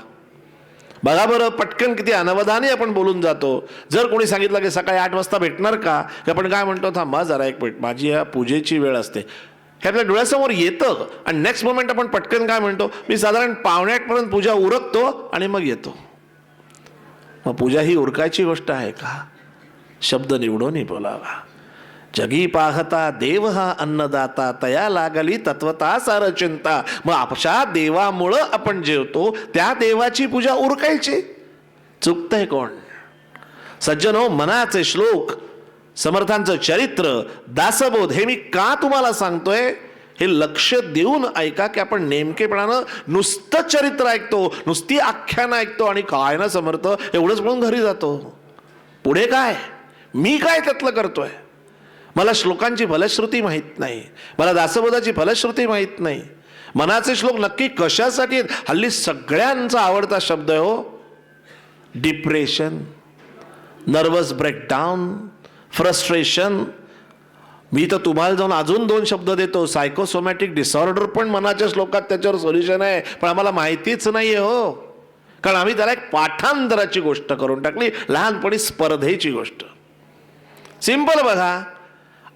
बघा बरं, पटकन किती अनवधानी आपण बोलून जातो. जर कोणी सांगितलं की सकाळी 8 वाजता भेटणार का, की आपण काय म्हणतो, थांबा जरा एक मिनिट, माझी या पूजेची वेळ असते. हे आपल्या डोळ्यासमोर येतं आणि नेक्स्ट मोमेंट आपण पटकन काय म्हणतो, मी साधारण 7:45 पूजा उरकतो आणि मग येतो. मग पूजा ही उरकायची गोष्ट आहे का? शब्द निवडून बोलावा. जगी पाहता देव हा अन्नदाता, तया लागली तत्वता सार चिंता. मग अशा देवामुळं आपण जेवतो, त्या देवाची पूजा उरकायची. चुकतंय कोण? सज्जनो, मनाचे श्लोक, समर्थांचं चरित्र, दासबोध, हे मी का तुम्हाला सांगतोय, हे लक्ष देऊन ऐका की आपण नेमकेपणानं नुसतं चरित्र ऐकतो, नुसती आख्यान ऐकतो आणि काय ना समर्थ एवढंच म्हणून घरी जातो. पुढे काय, मी काय त्यातलं करतोय. मला श्लोकांची फलश्रुती माहीत नाही, मला दासबोधाची फलश्रुती माहीत नाही. मनाचे श्लोक नक्की कशासाठी आहेत? हल्ली सगळ्यांचा आवडता शब्द आहे हो, डिप्रेशन, नर्वस ब्रेकडाऊन, फ्रस्ट्रेशन. मी तर तुम्हाला जाऊन अजून 2 शब्द देतो, सायकोसोमॅटिक डिसऑर्डर पण मनाच्या श्लोकात त्याच्यावर सोल्युशन आहे, पण आम्हाला माहितीच नाहीये हो, कारण आम्ही त्याला एक पाठांतराची गोष्ट करून टाकली, लहानपणी स्पर्धेची गोष्ट. सिंपल बघा,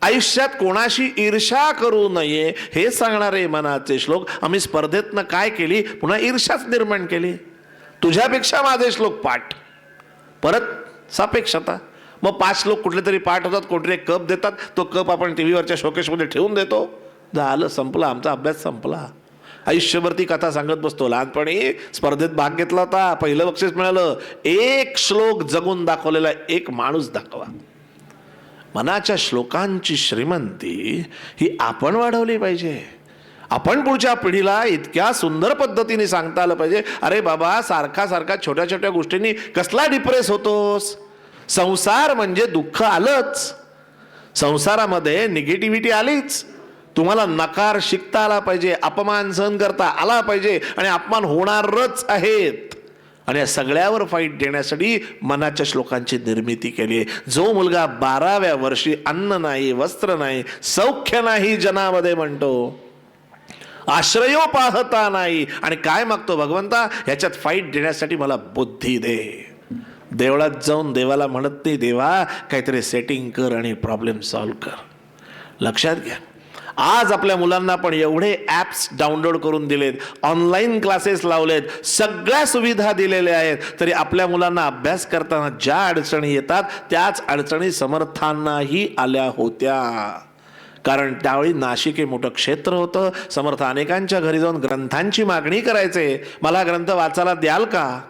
आयुष्यात कोणाशी ईर्ष्या करू नये हे सांगणारे मनाचे श्लोक आम्ही स्पर्धेतनं काय केली, पुन्हा ईर्ष्याच निर्माण केली. तुझ्यापेक्षा माझे श्लोक पाठ, परत सापेक्षता. मग 5 लोक कुठले तरी पाठ होतात, कोणतरी एक कप देतात, तो कप आपण टी व्हीवरच्या शोकेशमध्ये ठेवून देतो, झालं, संपलं, आमचा अभ्यास संपला. आयुष्यभर ती कथा सांगत बसतो. लहानपणी स्पर्धेत भाग घेतला होता, पहिलं बक्षीस मिळालं, एक श्लोक जगून दाखवलेला एक माणूस दाखवा. मनाच्या श्लोकांची श्रीमंती ही आपण वाढवली पाहिजे. आपण पुढच्या पिढीला इतक्या सुंदर पद्धतीने सांगता आलं पाहिजे, अरे बाबा, सारखा सारखा छोट्या छोट्या गोष्टींनी कसला डिप्रेस होतोस. संसार म्हणजे दुःख आलंच, संसारामध्ये निगेटिव्हिटी आलीच. तुम्हाला नकार शिकता आला पाहिजे, अपमान सहन करता आला पाहिजे, आणि अपमान होणारच आहेत. आणि या सगळ्यावर फाईट देण्यासाठी मनाच्या श्लोकांची निर्मिती केली आहे. जो मुलगा 12व्या वर्षी अन्न नाही, वस्त्र नाही, सौख्य नाही जनामध्ये म्हणतो, आश्रयो पाहता नाही, आणि काय मागतो, भगवंता ह्याच्यात फाईट देण्यासाठी मला बुद्धी दे. देवळात जाऊन देवाला म्हणत नाही, देवा काहीतरी सेटिंग कर आणि प्रॉब्लेम सॉल्व्ह कर. लक्षात घ्या, आज आपल्या मुलांना पण एवढे ॲप्स डाउनलोड करून दिलेत, ऑनलाईन क्लासेस लावलेत, सगळ्या सुविधा दिलेल्या आहेत, तरी आपल्या मुलांना अभ्यास करताना ज्या अडचणी येतात त्याच अडचणी समर्थांनाही आल्या होत्या. कारण त्यावेळी नाशिक हे मोठं क्षेत्र होतं. समर्थ अनेकांच्या घरी जाऊन ग्रंथांची मागणी करायचे, मला ग्रंथ वाचायला द्याल का.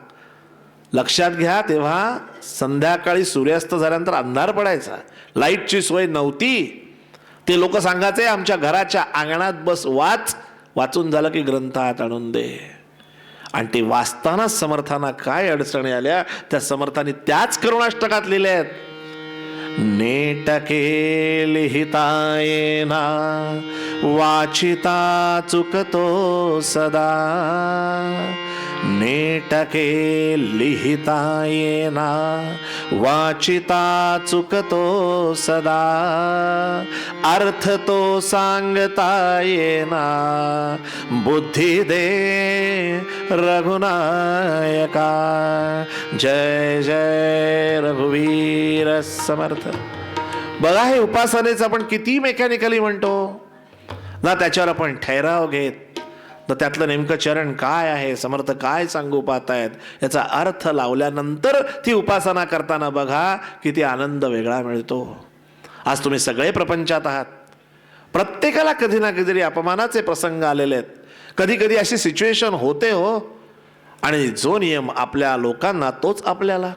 लक्षात घ्या, तेव्हा संध्याकाळी सूर्यास्त झाल्यानंतर अंधार पडायचा, लाईटची सोय नव्हती. ते लोक सांगायचे, आमच्या घराच्या अंगणात बस, वाचून झालं की ग्रंथ हात आणून दे. आणि ते वाचताना समर्थांना काय अडचणी आल्या, त्या समर्थांनी त्याच करुणाष्टकात लिहिल्या आहेत. नेटके लिहिता येना, वाचिता चुकतो सदा. नेटके लिहिता येना, वाचिता चुकतो सदा. अर्थ तो सांगता येना, बुद्धी दे रघुनायका. जय जय रघुवीर समर्थ. बघा, हे उपासनेचं आपण किती मेकॅनिकली म्हणतो ना, त्याच्यावर आपण ठहराव घेत, तर त्यातलं नेमकं चरण काय आहे, समर्थ काय सांगू पाहतायत, याचा अर्थ लावल्यानंतर ती उपासना करताना बघा किती आनंद वेगळा मिळतो. आज तुम्ही सगळे प्रपंचात आहात, प्रत्येकाला कधी ना कधीतरी अपमानाचे प्रसंग आलेले आहेत. कधी कधी अशी सिच्युएशन होते हो, आणि जो नियम आपल्या लोकांना तोच आपल्याला.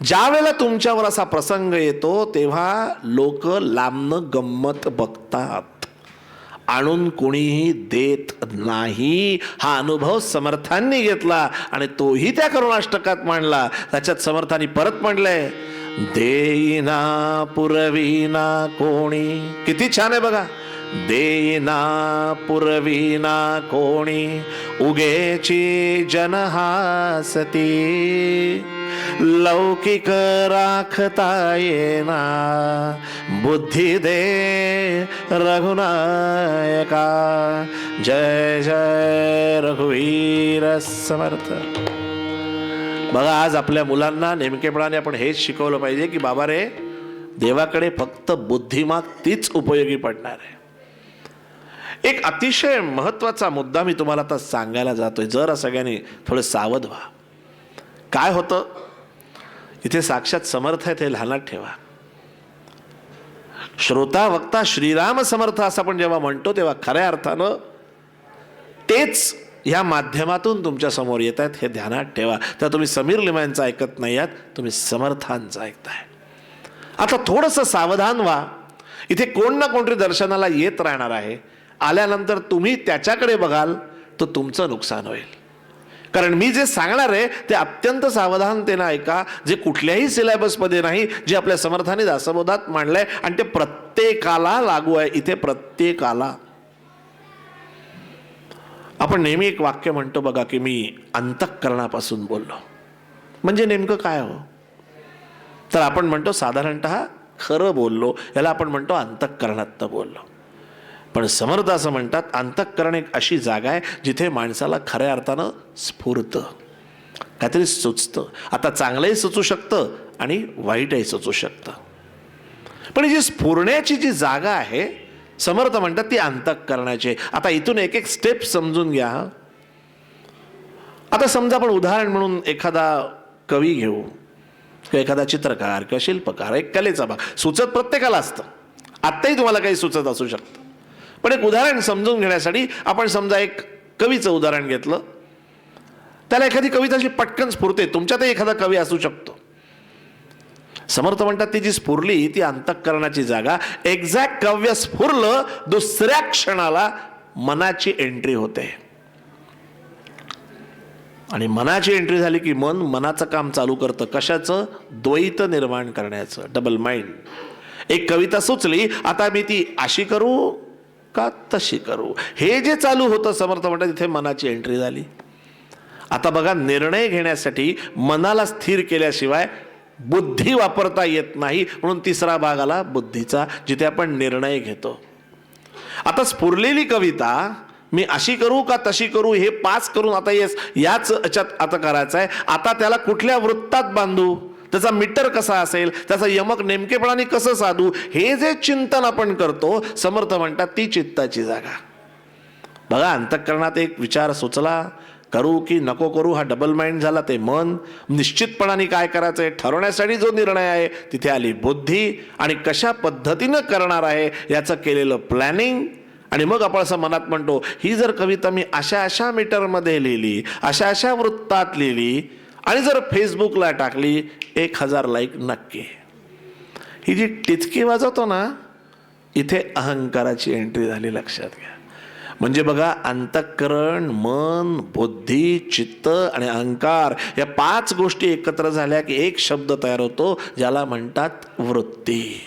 ज्या वेळेला तुमच्यावर असा प्रसंग येतो तेव्हा लोक लांबनं गंमत बघतात, आणून कोणीही देत नाही. हा अनुभव समर्थांनी घेतला आणि तोही त्या करुणाष्टकात मांडला. त्याच्यात समर्थांनी परत म्हणलंय, देईना पुरवीना कोणी. किती छान आहे बघा, देईना पुरवीना कोणी, उगेची जनहासती. लौकिक राखता येना, बुद्धी दे रघुनायका. जय जय रघुवीर समर्थ. बघा, आज आपल्या मुलांना नेमकेपणाने आपण हेच शिकवलं पाहिजे की बाबा रे, देवाकडे फक्त बुद्धी माग, तीच उपयोगी पडणार आहे. एक अतिशय महत्वाचा मुद्दा मी तुम्हाला आता सांगायला जातोय, जरा सगळ्यांनी थोडं सावध व्हा. काय होतं, इथे साक्षात समर्थ आहेत हे लहानात ठेवा. श्रोता वक्ता श्रीराम समर्थ असं आपण जेव्हा म्हणतो तेव्हा खऱ्या अर्थानं तेच ह्या माध्यमातून तुमच्या समोर येत आहेत हे ध्यानात ठेवा. तर तुम्ही समीर लिमयांचं ऐकत नाही आहात, तुम्ही समर्थांचं ऐकताय. आता थोडंसं सावधान व्हा. इथे कोण ना कोणतरी दर्शनाला येत राहणार आहे, आल्यानंतर तुम्ही त्याच्याकडे बघाल तर तुमचं नुकसान होईल. कारण मी जे सांगणार आहे ते अत्यंत सावधानतेनं ऐका, जे कुठल्याही सिलेबसमध्ये नाही, जे आपल्या समर्थाने दासबोधात मांडलंय, आणि ते प्रत्येकाला लागू आहे. इथे प्रत्येकाला. आपण नेहमी एक वाक्य म्हणतो बघा की मी अंतःकरणापासून बोललो. म्हणजे नेमकं काय हो, तर आपण म्हणतो साधारणतः खरं बोललो, याला आपण म्हणतो अंतःकरणातनं बोललो. पण समर्थ असं म्हणतात, अंतःकरण एक अशी जागा आहे जिथे माणसाला खऱ्या अर्थानं स्फुरतं, काहीतरी सुचतं. आता चांगलंही सुचू शकतं आणि वाईटही सुचू शकतं, पण जी स्फुरण्याची जी जागा आहे समर्थ म्हणतात ती अंतःकरणाची. आता इथून एक एक स्टेप समजून घ्या. आता समजा आपण उदाहरण म्हणून एखादा कवी घेऊ. किंवा एखादा चित्रकार किंवा शिल्पकार, एक कलेचा भाग सुचत प्रत्येकाला असतं. आत्ताही तुम्हाला काही सुचत असू शकतं. पण एक उदाहरण समजून घेण्यासाठी आपण समजा एक कवीचं उदाहरण घेतलं, त्याला एखादी कविता अशी पटकन स्फुरते. तुमच्यातही एखादा कवी असू शकतो. समर्थ म्हणतात ती जी स्फुरली ती अंतःकरणाची जागा. एक्झॅक्ट काव्य स्फुरलं, दुसऱ्या क्षणाला मनाची एंट्री होते. आणि मनाची एंट्री झाली की मन मनाचं काम चालू करतं. कशाचं? द्वैत निर्माण करण्याचं, डबल माइंड. एक कविता सुचली, आता मी ती अशी करू का तशी करू, हे जे चालू होतं समर्थ म्हणतात तिथे मनाची एंट्री झाली. आता बघा, निर्णय घेण्यासाठी मनाला स्थिर केल्याशिवाय बुद्धी वापरता येत नाही. म्हणून तिसरा भाग आला बुद्धीचा, जिथे आपण निर्णय घेतो. आता स्फुरलेली कविता मी अशी करू का तशी करू हे पास करून आता याच याच्यात आता करायचं आहे. आता त्याला कुठल्या वृत्तात बांधू, त्याचा मीटर कसा असेल, त्याचा यमक नेमकेपणाने कसं साधू, हे जे चिंतन आपण करतो समर्थ म्हणतात ती चित्ताची जागा. बघा, अंतःकरणात एक विचार सुचला, करू की नको करू, हा डबल माइंड झाला. ते मन निश्चितपणाने काय करायचंय ठरवण्यासाठी जो निर्णय आहे तिथे आली बुद्धी. आणि कशा पद्धतीनं करणार आहे याचं केलेलं प्लॅनिंग. आणि मग आपण असं मनात म्हणतो, ही जर कविता मी अशा अशा मीटरमध्ये लिहिली, अशा अशा वृत्तात लिहिली आणि जर फेसबुकला टाकली 1000 लाईक नक्की. ही जी टिचकी वाजवतो ना, इथे अहंकाराची एंट्री झाली, लक्षात घ्या. म्हणजे बघा, अंतःकरण, मन, बुद्धी, चित्त आणि अहंकार या 5 गोष्टी एकत्र झाल्या की एक शब्द तयार होतो, ज्याला म्हणतात वृत्ती.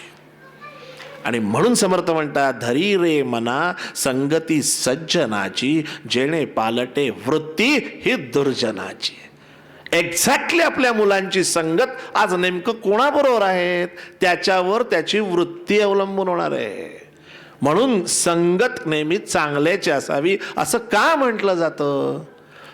आणि म्हणून समर्थ म्हणतात, धरी रे मना संगती सज्जनाची, जेणे पालटे वृत्ती ही दुर्जनाची. एक्झॅक्टली आपल्या मुलांची संगत आज नेमकं कोणाबरोबर आहेत त्याच्यावर त्याची वृत्ती अवलंबून होणार आहे. म्हणून संगत नेहमी चांगल्याची असावी असं का म्हटलं जातं?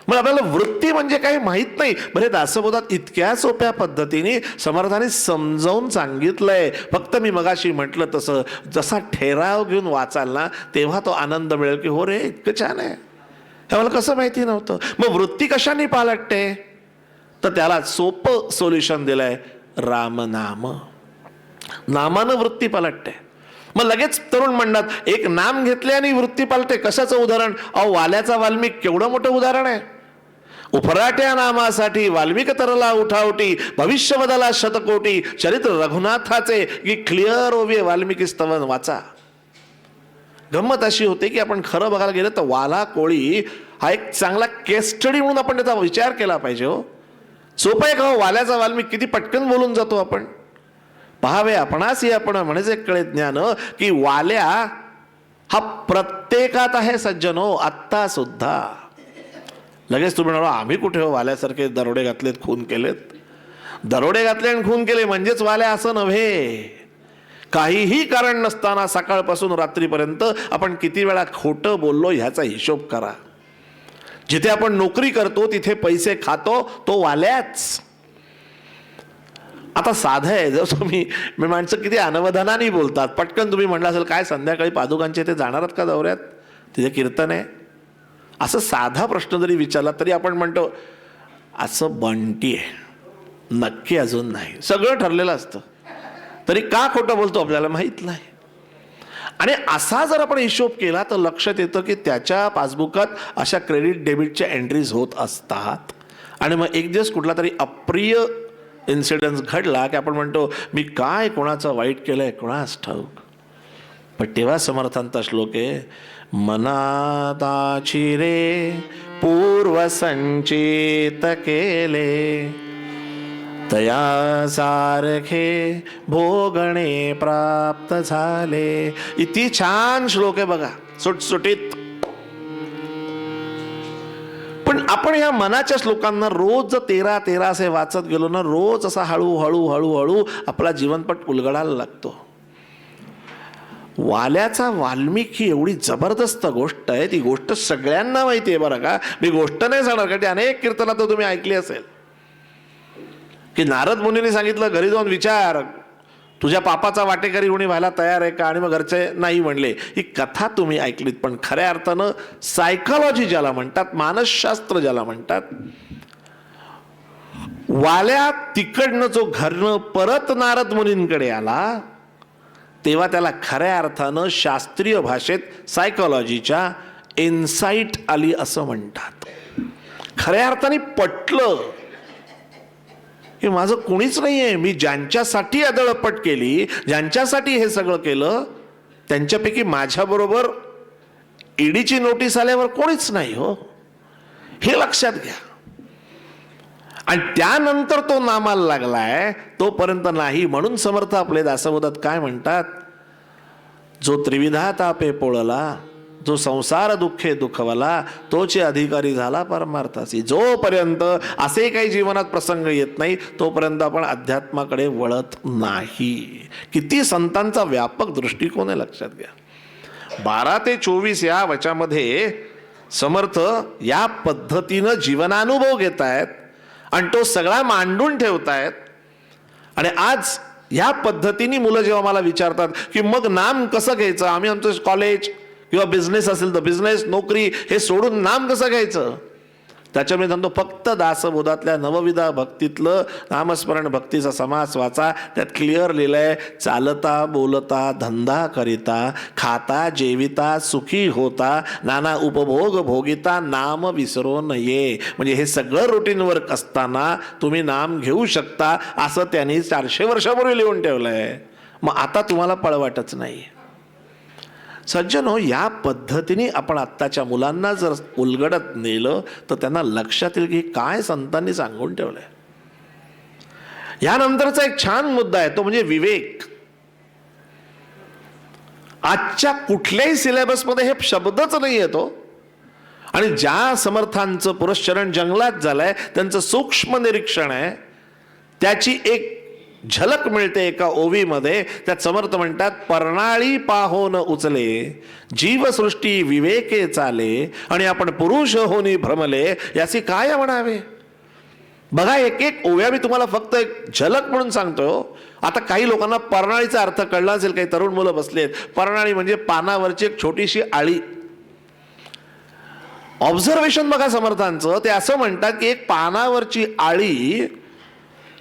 मग आपल्याला वृत्ती म्हणजे काही माहीत नाही. बरे दासबोधात इतक्या सोप्या पद्धतीने समर्थाने समजावून सांगितलंय. फक्त मी मगाशी म्हटलं तसं जसा ठेराव घेऊन वाचाल ना, तेव्हा तो आनंद मिळेल की हो रे, इतकं छान आहे, हे मला कसं माहिती नव्हतं. मग वृत्ती कशाने पालटते? तर त्याला सोपं सोल्युशन दिलंय, रामनाम. नामानं वृत्ती पालटते. मग लगेच तरुण म्हणतात, एक नाम घेतले आणि वृत्ती पालटे. कशाचं उदाहरण? अहो, वाल्याचा वाल्मिक केवढं मोठं उदाहरण आहे. उफराट्या नामासाठी वाल्मिक तरला उठावटी, भविष्य बदला शतकोटी, चरित्र रघुनाथाचे की क्लिअर ओवे वाल्मिकी स्तवन वाचा. गंमत अशी होते की आपण खरं बघायला गेलं तर वाला कोळी हा एक चांगला केस स्टडी म्हणून आपण त्याचा विचार केला पाहिजे. हो, सोपं आहे का हो? वाल्याचा वाल्मिक किती पटकन बोलून जातो आपण. पहावे आपणास आपण म्हणजे कळे ज्ञान की वाल्या हा प्रत्येकात आहे सज्जनो, आत्ता सुद्धा. लगेच तुम्ही म्हणाला, आम्ही कुठे हो वाल्यासारखे दरोडे घातलेत, खून केलेत. दरोडे घातले आणि खून केले म्हणजेच वाल्या असं नव्हे. काहीही कारण नसताना सकाळपासून रात्रीपर्यंत आपण किती वेळा खोटं बोललो ह्याचा हिशोब करा. जिथे आपण नोकरी करतो तिथे पैसे खातो तो वाल्याच. आता साधं आहे, जर तुम्ही माणसं किती अनवधानाने बोलतात. पटकन तुम्ही म्हणलं असेल, काय संध्याकाळी पादुकांचे ते जाणारात का दौऱ्यात, तिथे कीर्तन आहे, असं साधा प्रश्न जरी विचारला तरी आपण म्हणतो असं बंटी आहे, नक्की अजून नाही. सगळं ठरलेलं असतं तरी का खोटं बोलतो आपल्याला माहीत नाही. आणि असा जर आपण हिशोब केला तर लक्षात येतं की त्याच्या पासबुकात अशा क्रेडिट डेबिटच्या एंट्रीज होत असतात. आणि मग एक दिवस कुठला तरी अप्रिय इन्सिडेंट घडला की आपण म्हणतो, मी काय कोणाचं वाईट केलंय कोणास ठाऊक. पण तेव्हा समर्थांचा श्लोक आहे, मनाताची रे पूर्व संचित केले, तया सारखे भोगणे प्राप्त झाले. इतकी छान श्लोक आहे बघा, सुटसुटीत. पण आपण या मनाच्या श्लोकांना रोज 13 असे वाचत गेलो ना, रोज असा हळूहळू हळूहळू आपला जीवनपट उलगडायला लागतो. वाल्याचा वाल्मिक ही एवढी जबरदस्त गोष्ट आहे, ती गोष्ट सगळ्यांना माहिती आहे बरं का. मी गोष्ट नाही सांगणार कारण अनेक कीर्तनात तुम्ही ऐकली असेल की नारद मुनीने सांगितलं, घरी जाऊन विचार तुझ्या पापाचा वाटेकरी कोणी व्हायला तयार आहे का, आणि मग घरचे नाही म्हणले. ही कथा तुम्ही ऐकलीत, पण खऱ्या अर्थानं सायकोलॉजी ज्याला म्हणतात, मानसशास्त्र ज्याला म्हणतात, वाल्या तिकडनं जो घरनं परत नारद मुनींकडे आला तेव्हा त्याला खऱ्या अर्थानं शास्त्रीय भाषेत सायकोलॉजीच्या इन्साइट आली असं म्हणतात. खऱ्या अर्थाने पटलं की माझं कोणीच नाहीये, मी ज्यांच्यासाठी अदळपट केली, ज्यांच्यासाठी हे सगळं केलं, त्यांच्यापैकी माझ्याबरोबर ईडीची नोटीस आल्यावर कोणीच नाही हो, हे लक्षात घ्या. आणि त्यानंतर तो नामाला लागलाय, तोपर्यंत नाही. म्हणून समर्थ आपले दासबोधात काय म्हणतात, जो त्रिविधा तापे पोळला, जो संसार दुःखे दुःखवला, तोचे अधिकारी झाला परमार्थासी. जोपर्यंत असे काही जीवनात प्रसंग येत नाही तोपर्यंत आपण अध्यात्माकडे वळत नाही. किती संतांचा व्यापक दृष्टिकोन आहे, लक्षात घ्या. 12 ते 24 या वचामध्ये समर्थ या पद्धतीनं जीवनानुभव घेत आहेत आणि तो सगळा मांडून ठेवतायत. आणि आज या पद्धतीने मुलं जेव्हा मला विचारतात की मग नाम कसं घ्यायचं, आम्ही आमचं कॉलेज किंवा बिझनेस असेल तर बिझनेस, नोकरी हे सोडून नाम कसं घ्यायचं, त्याच्यामुळे सांगतो फक्त दासबोधातल्या नवविधा भक्तीतलं नामस्मरण भक्तीचा समास वाचा. त्यात क्लिअर लिहिलंय, चालता बोलता धंदा करिता, खाता जेविता सुखी होता, नाना उपभोग भोगिता नाम विसरो नये. म्हणजे हे सगळं रुटीन वर्क असताना तुम्ही नाम घेऊ शकता असं त्यांनी 400 वर्षापूर्वी लिहून ठेवलंय. मग आता तुम्हाला पळवाटच नाही. सज्जनो, या पद्धतीने आपण आत्ताच्या मुलांना जर उलगडत नेलं तर त्यांना लक्षात येईल की काय संतांनी सांगून ठेवलंय. यानंतरचा एक छान मुद्दा आहे तो म्हणजे विवेक. आजच्या कुठल्याही सिलेबसमध्ये हे शब्दच नाही येतो. आणि ज्या समर्थांचं पुरस्चरण जंगलात झालंय त्यांचं सूक्ष्म निरीक्षण आहे, त्याची एक झलक मिळते एका ओवीमध्ये. त्यात समर्थ म्हणतात, पर्णाळी पाहोन उचले जीवसृष्टी विवेके चाले, आणि आपण पुरुष होनी भ्रमले याची काय म्हणावे. बघा, एक एक ओव्या मी तुम्हाला फक्त एक झलक म्हणून सांगतो. आता काही लोकांना पर्णाळीचा अर्थ कळला असेल, काही तरुण मुलं बसलेत. पर्णाळी म्हणजे पानावरची एक छोटीशी आळी. ऑब्झर्वेशन बघा समर्थांचं, ते असं म्हणतात की एक पानावरची आळी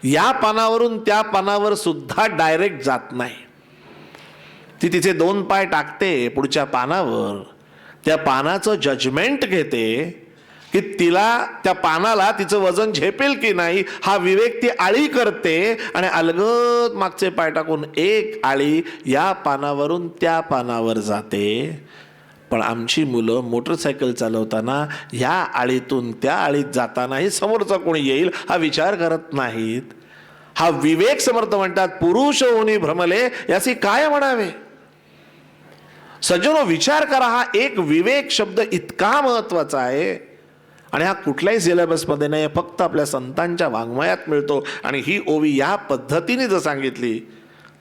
या पानावरून त्या पानावर सुद्धा डायरेक्ट जात नाही. ती तिचे 2 पाय टाकते पुढच्या पानावर, त्या पानाचं जजमेंट घेते की तिला त्या पानाला तिचं वजन झेपेल की नाही. हा विवेक ती आळी करते आणि अलगद मागचे पाय टाकून एक आळी या पानावरून त्या पानावर जाते. पण आमची मुलं मोटरसायकल चालवताना ह्या आळीतून त्या आळीत जातानाही समोरचा कोणी येईल हा विचार करत नाहीत. हा विवेक समर्थ म्हणतात, पुरुष होनी भ्रमले याची काय म्हणावे. सज्जनो, विचार करा, हा एक विवेक शब्द इतका महत्वाचा आहे आणि हा कुठल्याही सिलेबसमध्ये नाही, फक्त आपल्या संतांच्या वाङ्मयात मिळतो. आणि ही ओवी या पद्धतीने जर सांगितली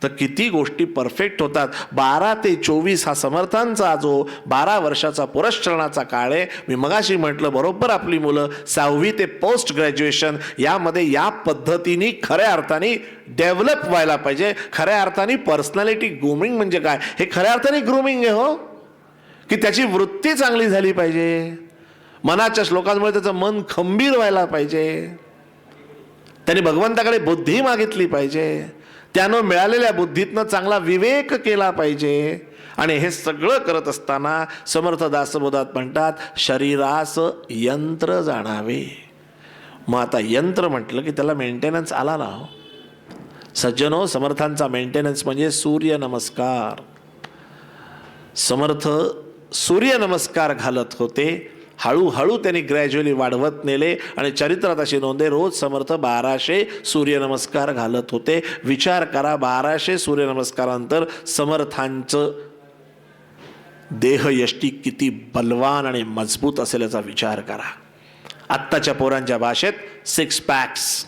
तर किती गोष्टी परफेक्ट होतात. 12 ते 24 हा समर्थांचा जो 12 वर्षाचा पुरस्चरणाचा काळ आहे. मी मगाशी म्हटलं, बरोबर आपली मुलं 6वी ते पोस्ट ग्रॅज्युएशन यामध्ये या पद्धतीने खऱ्या अर्थाने डेव्हलप व्हायला पाहिजे. खऱ्या अर्थाने पर्सनॅलिटी ग्रूमिंग म्हणजे काय, हे खऱ्या अर्थाने ग्रूमिंग आहे हो, की त्याची वृत्ती चांगली झाली पाहिजे. मनाच्या श्लोकांमुळे त्याचं मन खंबीर व्हायला पाहिजे. त्याने भगवंताकडे बुद्धी मागितली पाहिजे. त्यानं मिळालेल्या बुद्धीतनं चांगला विवेक केला पाहिजे. आणि हे सगळं करत असताना समर्थ दासबोधात म्हणतात, शरीरास यंत्र जाणावे. मग आता यंत्र म्हटलं की त्याला मेंटेनन्स आला ना हो. सज्जनो, समर्थांचा मेंटेनन्स म्हणजे सूर्य नमस्कार. समर्थ सूर्य नमस्कार घालत होते. हळूहळू त्यांनी ग्रॅज्युअली वाढवत नेले आणि चरित्रात अशी नोंद आहे, रोज समर्थ 1200 सूर्यनमस्कार घालत होते. विचार करा, 1200 सूर्यनमस्कारानंतर समर्थांचं देहयष्टी किती बलवान आणि मजबूत असेल याचा विचार करा. आत्ताच्या पोरांच्या भाषेत 6 पॅक्स.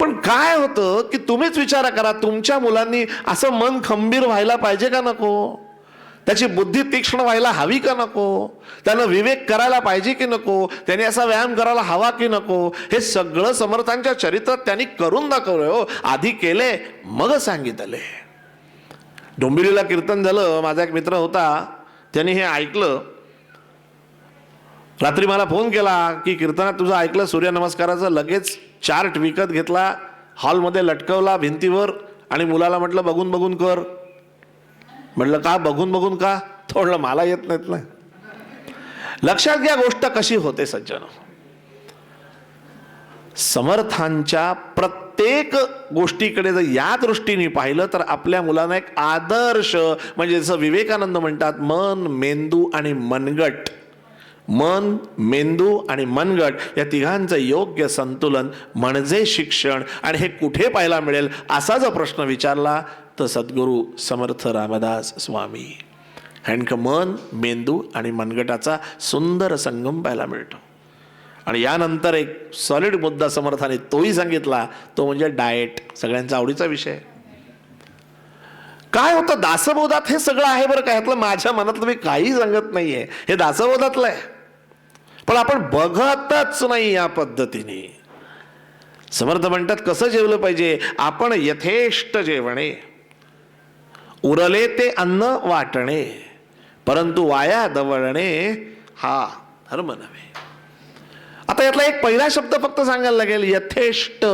पण काय होतं की तुम्हीच विचार करा, तुमच्या मुलांनी असं मन खंबीर व्हायला पाहिजे का नको, त्याची बुद्धी तीक्ष्ण व्हायला हवी का नको, त्यानं विवेक करायला पाहिजे की नको, त्याने असा व्यायाम करायला हवा की नको. हे सगळं समर्थांच्या चरित्रात त्यांनी करून दाखवलंय हो. आधी केले मग सांगितले. डोंबिवलीला कीर्तन झालं, माझा एक मित्र होता, त्याने हे ऐकलं. रात्री मला फोन केला की कीर्तनात तुझं ऐकलं सूर्यनमस्काराचं, लगेच चार्ट विकत घेतला, हॉलमध्ये लटकवला भिंतीवर आणि मुलाला म्हटलं बघून बघून कर. म्हटलं का बघून बघून का? तो म्हटलं मला येत नाहीत ना. लक्षात घ्या गोष्ट कशी होते सज्जन. समर्थांच्या प्रत्येक गोष्टीकडे जर या दृष्टीने पाहिलं तर आपल्या मुलांना एक आदर्श, म्हणजे जसं विवेकानंद म्हणतात मन, मेंदू आणि मनगट. मन, मेंदू आणि मनगट या तिघांचं योग्य संतुलन म्हणजे शिक्षण. आणि हे कुठे पाहायला मिळेल असा जर प्रश्न विचारला तर सद्गुरू समर्थ रामदास स्वामी ह्यांचं मन, मेंदू आणि मनगटाचा सुंदर संगम पाहायला मिळतो. आणि यानंतर एक सॉलिड मुद्दा समर्थाने तोही सांगितला, तो म्हणजे डाएट. सगळ्यांचा आवडीचा विषय. काय होतं दासबोधात हे सगळं आहे बरं. काय ह्यातलं माझ्या मनातलं मी काही सांगत नाहीये, हे दासबोधातलं आहे. पण आपण बघतच नाही या पद्धतीने. समर्थ म्हणतात कसं जेवलं पाहिजे, आपण यथेष्ट जेवणे, उरले ते अन्न वाटणे, परंतु वाया दवळणे हा धर्म नव्हे. आता यातला एक पहिला शब्द फक्त सांगायला लागेल, यथेष्ट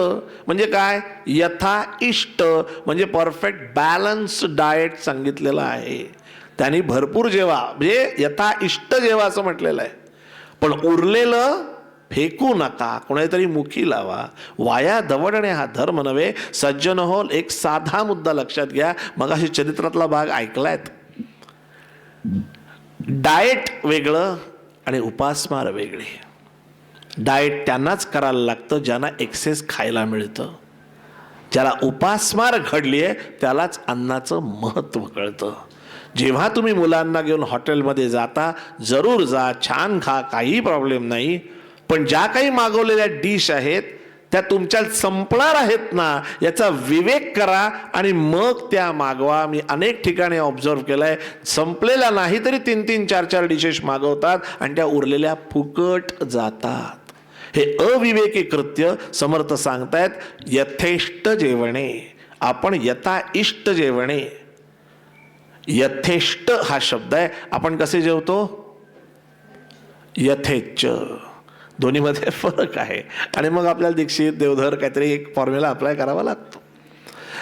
म्हणजे काय, यथा इष्ट म्हणजे परफेक्ट बॅलन्स डाएट सांगितलेलं आहे. त्यांनी भरपूर जेवा म्हणजे यथा इष्ट जेवा असं म्हटलेलं आहे. पण उरलेलं फेकू नका, कोणातरी मुखी लावा. वाया दवडणे हा धर्म नव्हे. सज्जन हो, एक साधा मुद्दा लक्षात घ्या. मगाशी चरित्रातला भाग ऐकलायत. डाएट वेगळं आणि उपासमार वेगळे. डाएट त्यांनाच करायला लागतं ज्यांना एक्सेस खायला मिळतं. ज्याला उपासमार घडली आहे त्यालाच अन्नाचं महत्त्व कळतं. जेव्हा तुम्ही मुलांना घेऊन हॉटेलमध्ये जाता, जरूर जा, छान खा, काही प्रॉब्लेम नाही. पण ज्या काही मागवलेल्या डिश आहेत त्या तुमच्या संपणार आहेत ना याचा विवेक करा आणि मग त्या मागवा. मी अनेक ठिकाणी ऑब्झर्व केलंय, संपलेल्या नाही तरी 3-3, 4-4 डिशेस मागवतात आणि त्या उरलेल्या फुकट जातात. हे अविवेकी कृत्य. समर्थ सांगतायत यथेष्ट जेवणे, आपण यथा इष्ट जेवणे. यथेष्ट हा शब्द आहे. आपण कसे जेवतो, यथेच्छ. दोन्हीमध्ये फरक आहे. आणि मग आपल्याला दीक्षित देवधर काहीतरी एक फॉर्म्युला अप्लाय करावा लागतो.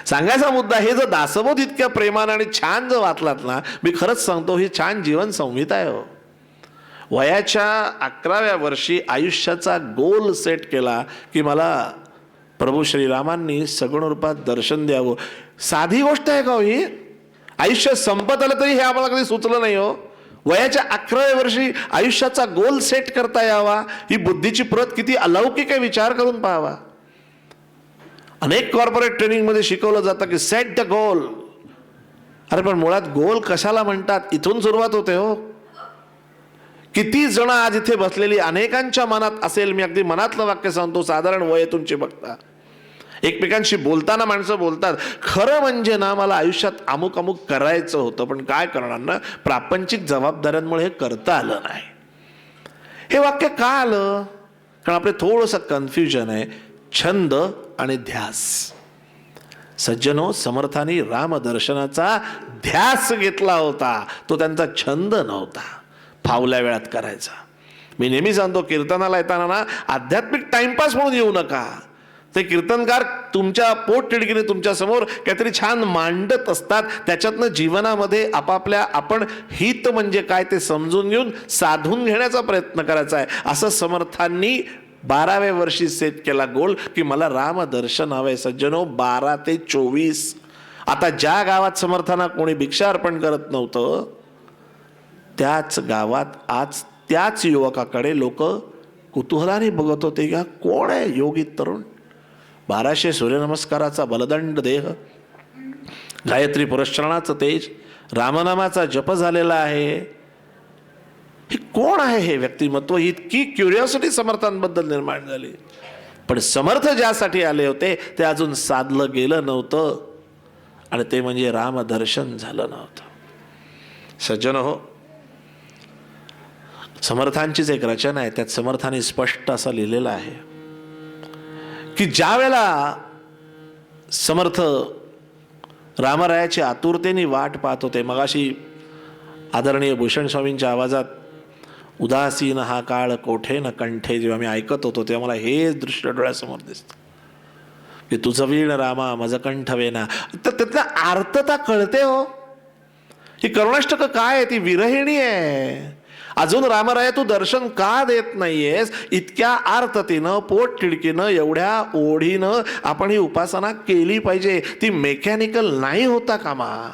सांगायचा मुद्दा, हे जर दासबोध इतक्या प्रेमानं आणि छान जर वाचलात ना, मी खरंच सांगतो ही छान जीवन संहिता आहे हो. वयाच्या 11व्या वर्षी आयुष्याचा गोल सेट केला की मला प्रभू श्रीरामांनी सगुण रूपात दर्शन द्यावं. साधी गोष्ट आहे का हो ही? आयुष्य संपत आलं तरी हे आम्हाला कधी सुचलं नाही हो. वयाच्या 11व्या वर्षी आयुष्याचा गोल सेट करता यावा, ही बुद्धीची प्रत किती अलौकिक आहे, विचार करून पाहावा. अनेक कॉर्पोरेट ट्रेनिंगमध्ये शिकवलं जातं की सेट द गोल. अरे पण मुळात गोल कशाला म्हणतात, इथून सुरुवात होते हो. किती जण आज इथे बसलेली अनेकांच्या मनात असेल, मी अगदी मनातलं वाक्य सांगतो, साधारण वय तुमची बघता एकमेकांशी बोलताना माणसं बोलतात, खरं म्हणजे ना मला आयुष्यात अमुक अमुक करायचं होतं पण काय करणार ना, प्रापंचिक जबाबदाऱ्यांमुळे हे करता आलं नाही. हे वाक्य का आलं? कारण आपले थोडंसं कन्फ्युजन आहे, छंद आणि ध्यास. सज्जनो, समर्थांनी रामदर्शनाचा ध्यास घेतला होता, तो त्यांचा छंद नव्हता, फावल्या वेळात करायचा. मी नेहमी सांगतो, कीर्तनाला येताना ना आध्यात्मिक टाइमपास म्हणून येऊ नका. ते कीर्तनकार तुमच्या पोट तिडकीने तुमच्या समोर काहीतरी छान मांडत असतात, त्याच्यातनं जीवनामध्ये आपापल्या आपण हित म्हणजे काय ते समजून घेऊन साधून घेण्याचा प्रयत्न करायचा आहे. असं समर्थांनी 12व्या वर्षी सेट केला गोल की मला रामदर्शन हवंय. सज्जनो, 12 ते 24. आता ज्या गावात समर्थांना कोणी भिक्षा अर्पण करत नव्हतं त्याच गावात आज त्याच युवकाकडे लोक कुतूहलाने बघत होते का कोण आहे योगी तरुण. 1200 सूर्यनमस्काराचा बलदंड देह, गायत्री पुरस्चरणाचं तेज, रामनामाचा जप झालेला आहे. हे कोण आहे हे व्यक्तिमत्व? इतकी क्युरिओसिटी समर्थांबद्दल निर्माण झाली. पण समर्थ ज्यासाठी आले होते ते अजून साधलं गेलं नव्हतं आणि ते म्हणजे रामदर्शन झालं नव्हतं. सज्जन हो, समर्थांचीच एक रचना आहे, त्यात समर्थांनी स्पष्ट असं लिहिलेलं आहे की ज्या वेळेला समर्थ रामरायाची आतुरतेने वाट पाहत होते, मगाशी आदरणीय भूषण स्वामींच्या आवाजात उदासीन हा काळ कोठे न कंठे, जेव्हा मी ऐकत होतो तेव्हा मला हेच दृश्य डोळ्यासमोर दिसतं की तुझं वीण रामा मज कंठ वेना. तर त्यातला आर्तता कळते हो. ही करुणाष्टक काय आहे? ती विरहिणी आहे. अजून रामराया तू दर्शन का देत नाहीयेस? इतक्या आर्ततेनं, पोट तिडकीनं, एवढ्या ओढीनं आपण ही उपासना केली पाहिजे. ती मेकॅनिकल नाही होता कामा.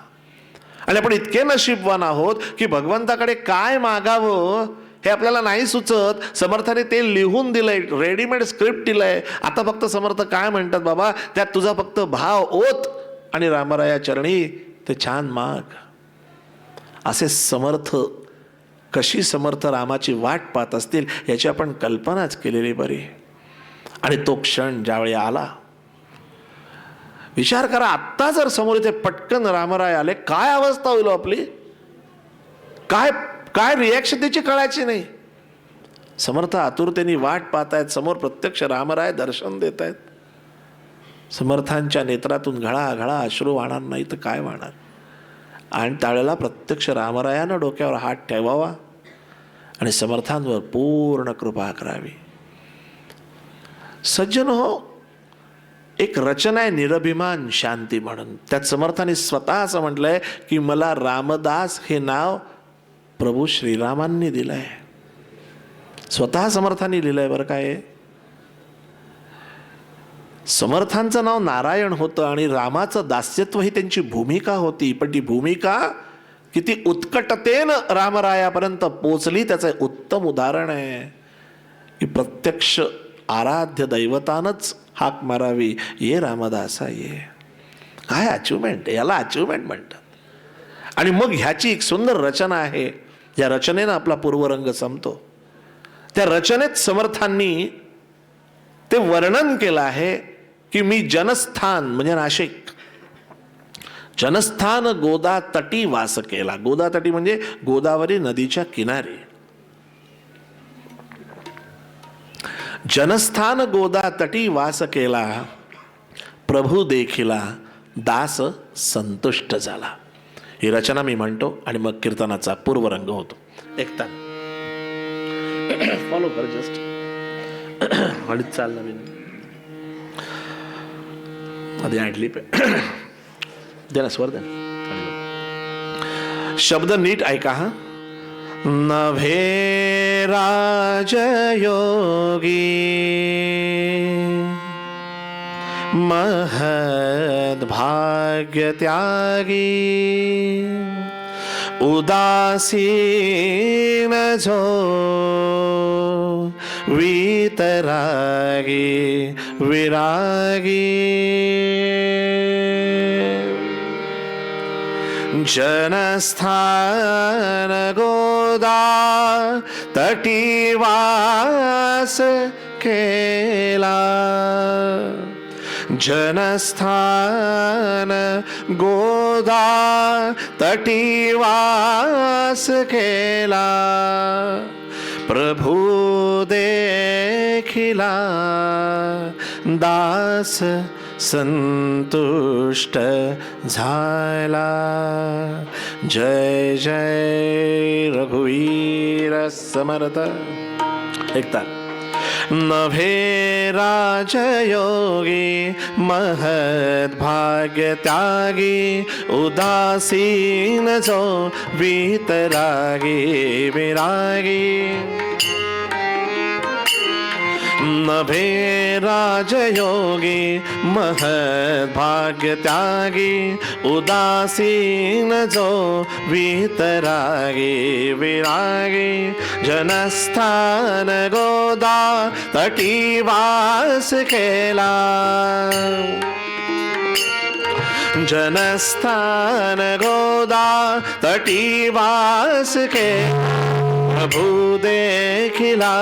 आणि आपण इतके नशीबवान आहोत की भगवंताकडे काय मागावं हे आपल्याला नाही सुचत. समर्थाने ते लिहून दिलंय, रेडीमेड स्क्रिप्ट दिलंय. आता फक्त समर्थ काय म्हणतात, बाबा त्यात तुझा फक्त भाव ओत आणि रामराया चरणी ते छान माग. असे समर्थ कशी समर्थ रामाची वाट पाहत असतील याची आपण कल्पनाच केलेली बरी. आणि तो क्षण ज्यावेळी आला, विचार करा, आत्ता जर समोर इथे पटकन रामराय आले, काय अवस्था होईल आपली? काय काय रिॲक्शन त्याची कळायची नाही. समर्थ आतुरतेने वाट पाहतायत, समोर प्रत्यक्ष रामराय दर्शन देत आहेत. समर्थांच्या नेत्रातून घळा अश्रू वाहणार नाही तर काय वाहणार. आणि त्यावेळेला प्रत्यक्ष रामरायानं डोक्यावर हात ठेवावा आणि समर्थांवर पूर्ण कृपा करावी. सज्जन हो, एक रचना आहे निरभिमान शांती म्हणून. त्यात समर्थाने स्वतः असं म्हटलंय की मला रामदास हे नाव प्रभू श्रीरामांनी दिलंय. स्वतः समर्थांनी लिहिलंय बरं काय. समर्थांचं नाव नारायण होतं आणि रामाचं दास्यत्व ही त्यांची भूमिका होती. पण ती भूमिका किती उत्कटतेनं रामरायापर्यंत पोचली त्याचं उत्तम उदाहरण आहे की प्रत्यक्ष आराध्य दैवतानंच हाक मारावी, ये रामदासा ये. काय अचिव्हमेंट, याला अचिव्हमेंट म्हणतात. आणि मग ह्याची एक सुंदर रचना आहे. या रचनेनं आपला पूर्वरंग संपतो. त्या रचनेत समर्थांनी ते वर्णन केलं आहे की मी जनस्थान म्हणजे नाशिक, जनस्थान गोदा तटी वास केला. गोदा तटी म्हणजे गोदावरी नदीच्या किनारी. जनस्थान गोदा तटी वास केला, प्रभू देखिला दास संतुष्ट झाला. ही रचना मी म्हणतो आणि मग कीर्तनाचा पूर्वरंग होतो. एक तान फॉलो कर जस्ट हळीत चालला मी आधी ऐकली दे ना स्वर दे. शब्द नीट ऐका हा. नभे राजयोगी महद भाग्य त्यागी उदासीन जो वीतरागी विरागी जनस्थान गोदा तटीवास केला. जनस्थान गोदा तटीवास केला, प्रभू देखिला दास संतुष्ट झाला. जय जय रघुवीर समर्थ. ऐकता नभे राजयोगी महद भाग्य त्यागी उदासीन जो वीतरागी विरागी. नभे राजयोगी महद भाग्य त्यागी उदासीन जो वीतरागी विरागी. जनस्थान गोदा तटीवास केला, जनस्थान गोदा तटीवास के प्रभू देखिला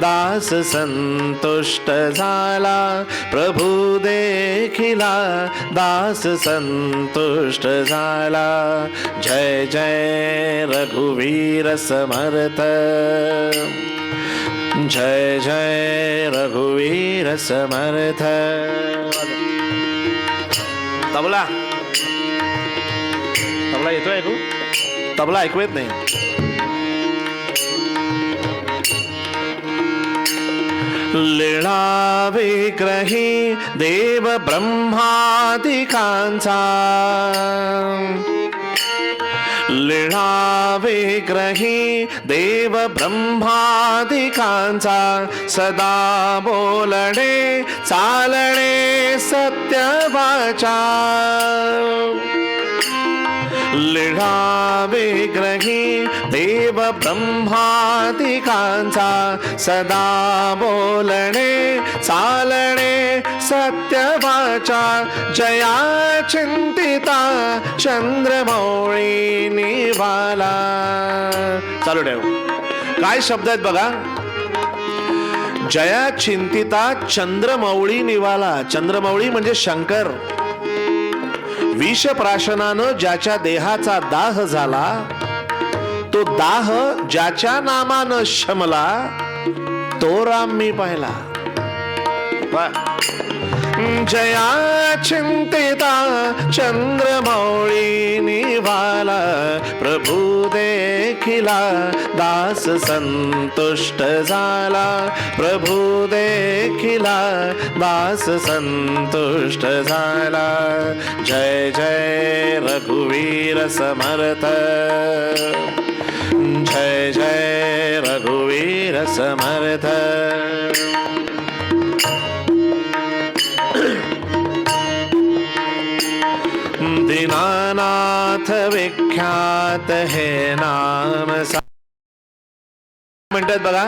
दास संतुष्ट झाला. प्रभू देखिला दास संतुष्ट झाला. जय जय रघुवीर समर्थ. जय जय रघुवीर समर्थ. तबला तबला येतोय ऐकू? तबला ऐकू येत नाही. लीळा विग्रही देव ब्रह्मादिकांचा, लीळा विग्रही देव ब्रह्मादिकांचा, सदा बोलणे चालणे सत्य वाचा, लीळा विग्रही देव ब्रह्मादिकांचा, सदा बोलणे चालणे सत्य वाचा, जया चिंतिता चंद्रमौळी निवाला. चालू ठेव. काय शब्द आहेत बघा. जया चिंतिता चंद्रमौळी निवाला. चंद्रमौळी म्हणजे शंकर. विषप्राशनानं ज्याच्या देहाचा दाह झाला, तो दाह ज्याच्या नामानं शमला, तो राम मी पाहिला. जया चिंतिता चंद्रमौळी निवाला, प्रभू देखिला दास संतुष्ट झाला, प्रभू देखिला दास संतुष्ट झाला. जय जय रघुवीर समर्थ, जय जय रघुवीर समर्थ. दीनानाथ विख्यात हे नाम. म्हणतात बघा.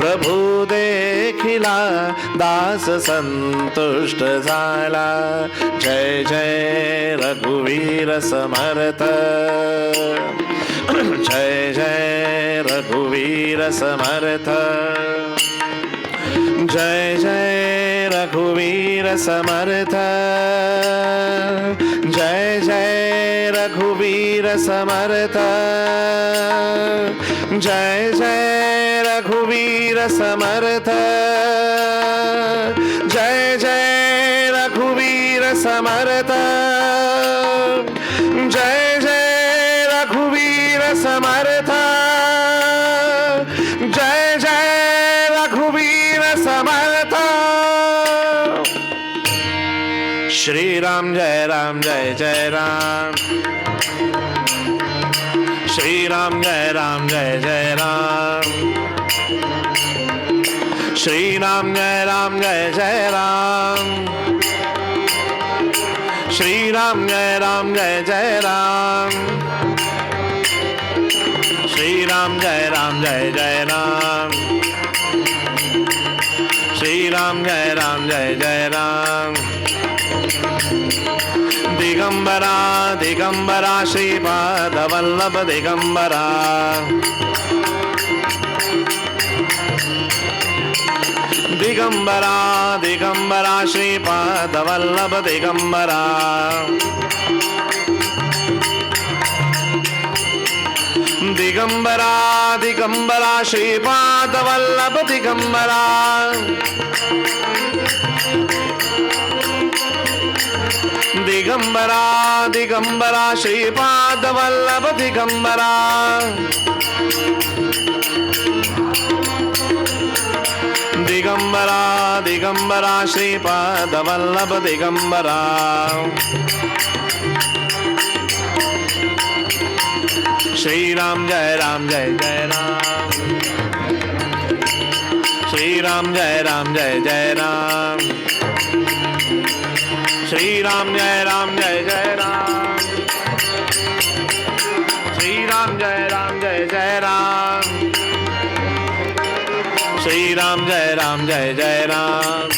प्रभू देखिला दास संतुष्ट झाला. जय जय रघुवीर समर्थ, जय जय रघुवीर समर्थ, जय जय रघुवीर समर्थ, जय जय रघुवीर समर्थ, जय जय रघुवीर समर्थ, जय जय रघुवीर समर्थ, जय जय रघुवीर समर्थ, जय जय रघुवीर समर्थ. श्री राम जय जय राम, श्री राम जय जय राम, श्री राम जय जय राम, श्री राम जय जय राम, श्री राम जय जय राम, श्री राम जय जय राम. दिगंबरा दिगंबरा श्रीपाद वल्लभ दिगंबरा, दिगंबरा दिगंबरा श्रीपाद वल्लभ दिगंबरा, दिगंबरा दिगंबरा श्रीपाद वल्लभ दिगंबरा, दिगंबरा दिगंबरा श्रीपाद वल्लभ दिगंबरा, दिगंबरा दिगंबरा श्रीपाद वल्लभ दिगंबरा. श्री राम जय जय राम, श्री राम जय जय राम, श्रीराम जय राम जय जय राम, श्रीराम जय राम जय जय राम, श्रीराम जय राम जय जय राम,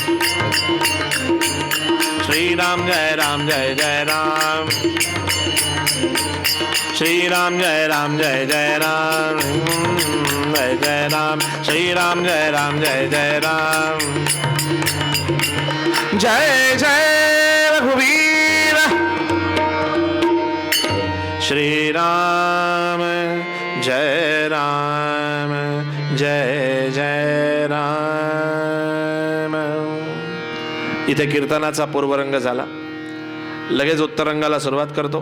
श्रीराम जय राम जय जय राम, श्रीराम जय राम जय जय राम, जय जय राम, श्रीराम जय राम जय जय राम, जय जय रघुवीर श्रीराम, जय राम जय जय राम. इथे कीर्तनाचा पूर्वरंग झाला. लगेच उत्तरंगाला सुरुवात करतो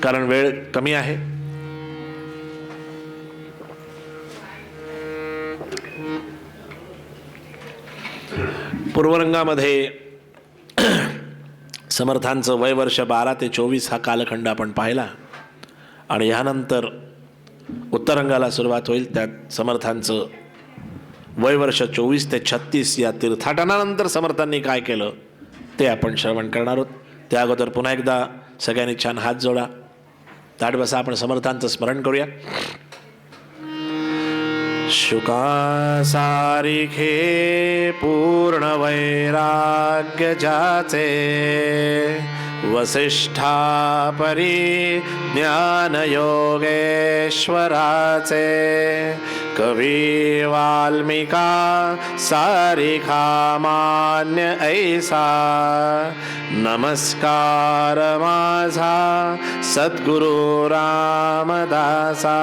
कारण वेळ कमी आहे. पूर्वरंगामध्ये समर्थांचं वय वर्ष 12 ते 24 हा कालखंड आपण पाहिला आणि यानंतर उत्तरंगाला सुरुवात होईल. त्यात समर्थांचं वय वर्ष 24 ते 36 या तीर्थाटनानंतर समर्थांनी काय केलं ते आपण श्रवण करणार आहोत. त्या अगोदर पुन्हा एकदा सगळ्यांनी छान हात जोडा, ताट बसा, आपण समर्थांचं स्मरण करूया. शुका सारिखे पूर्ण वैराग्य जाचे, वसिष्ठा परी ज्ञान योगेश्वराचे, कवी वाल्मिका सारिखा मान्य ऐसा, नमस्कार माझा सद्गुरु रामदासा.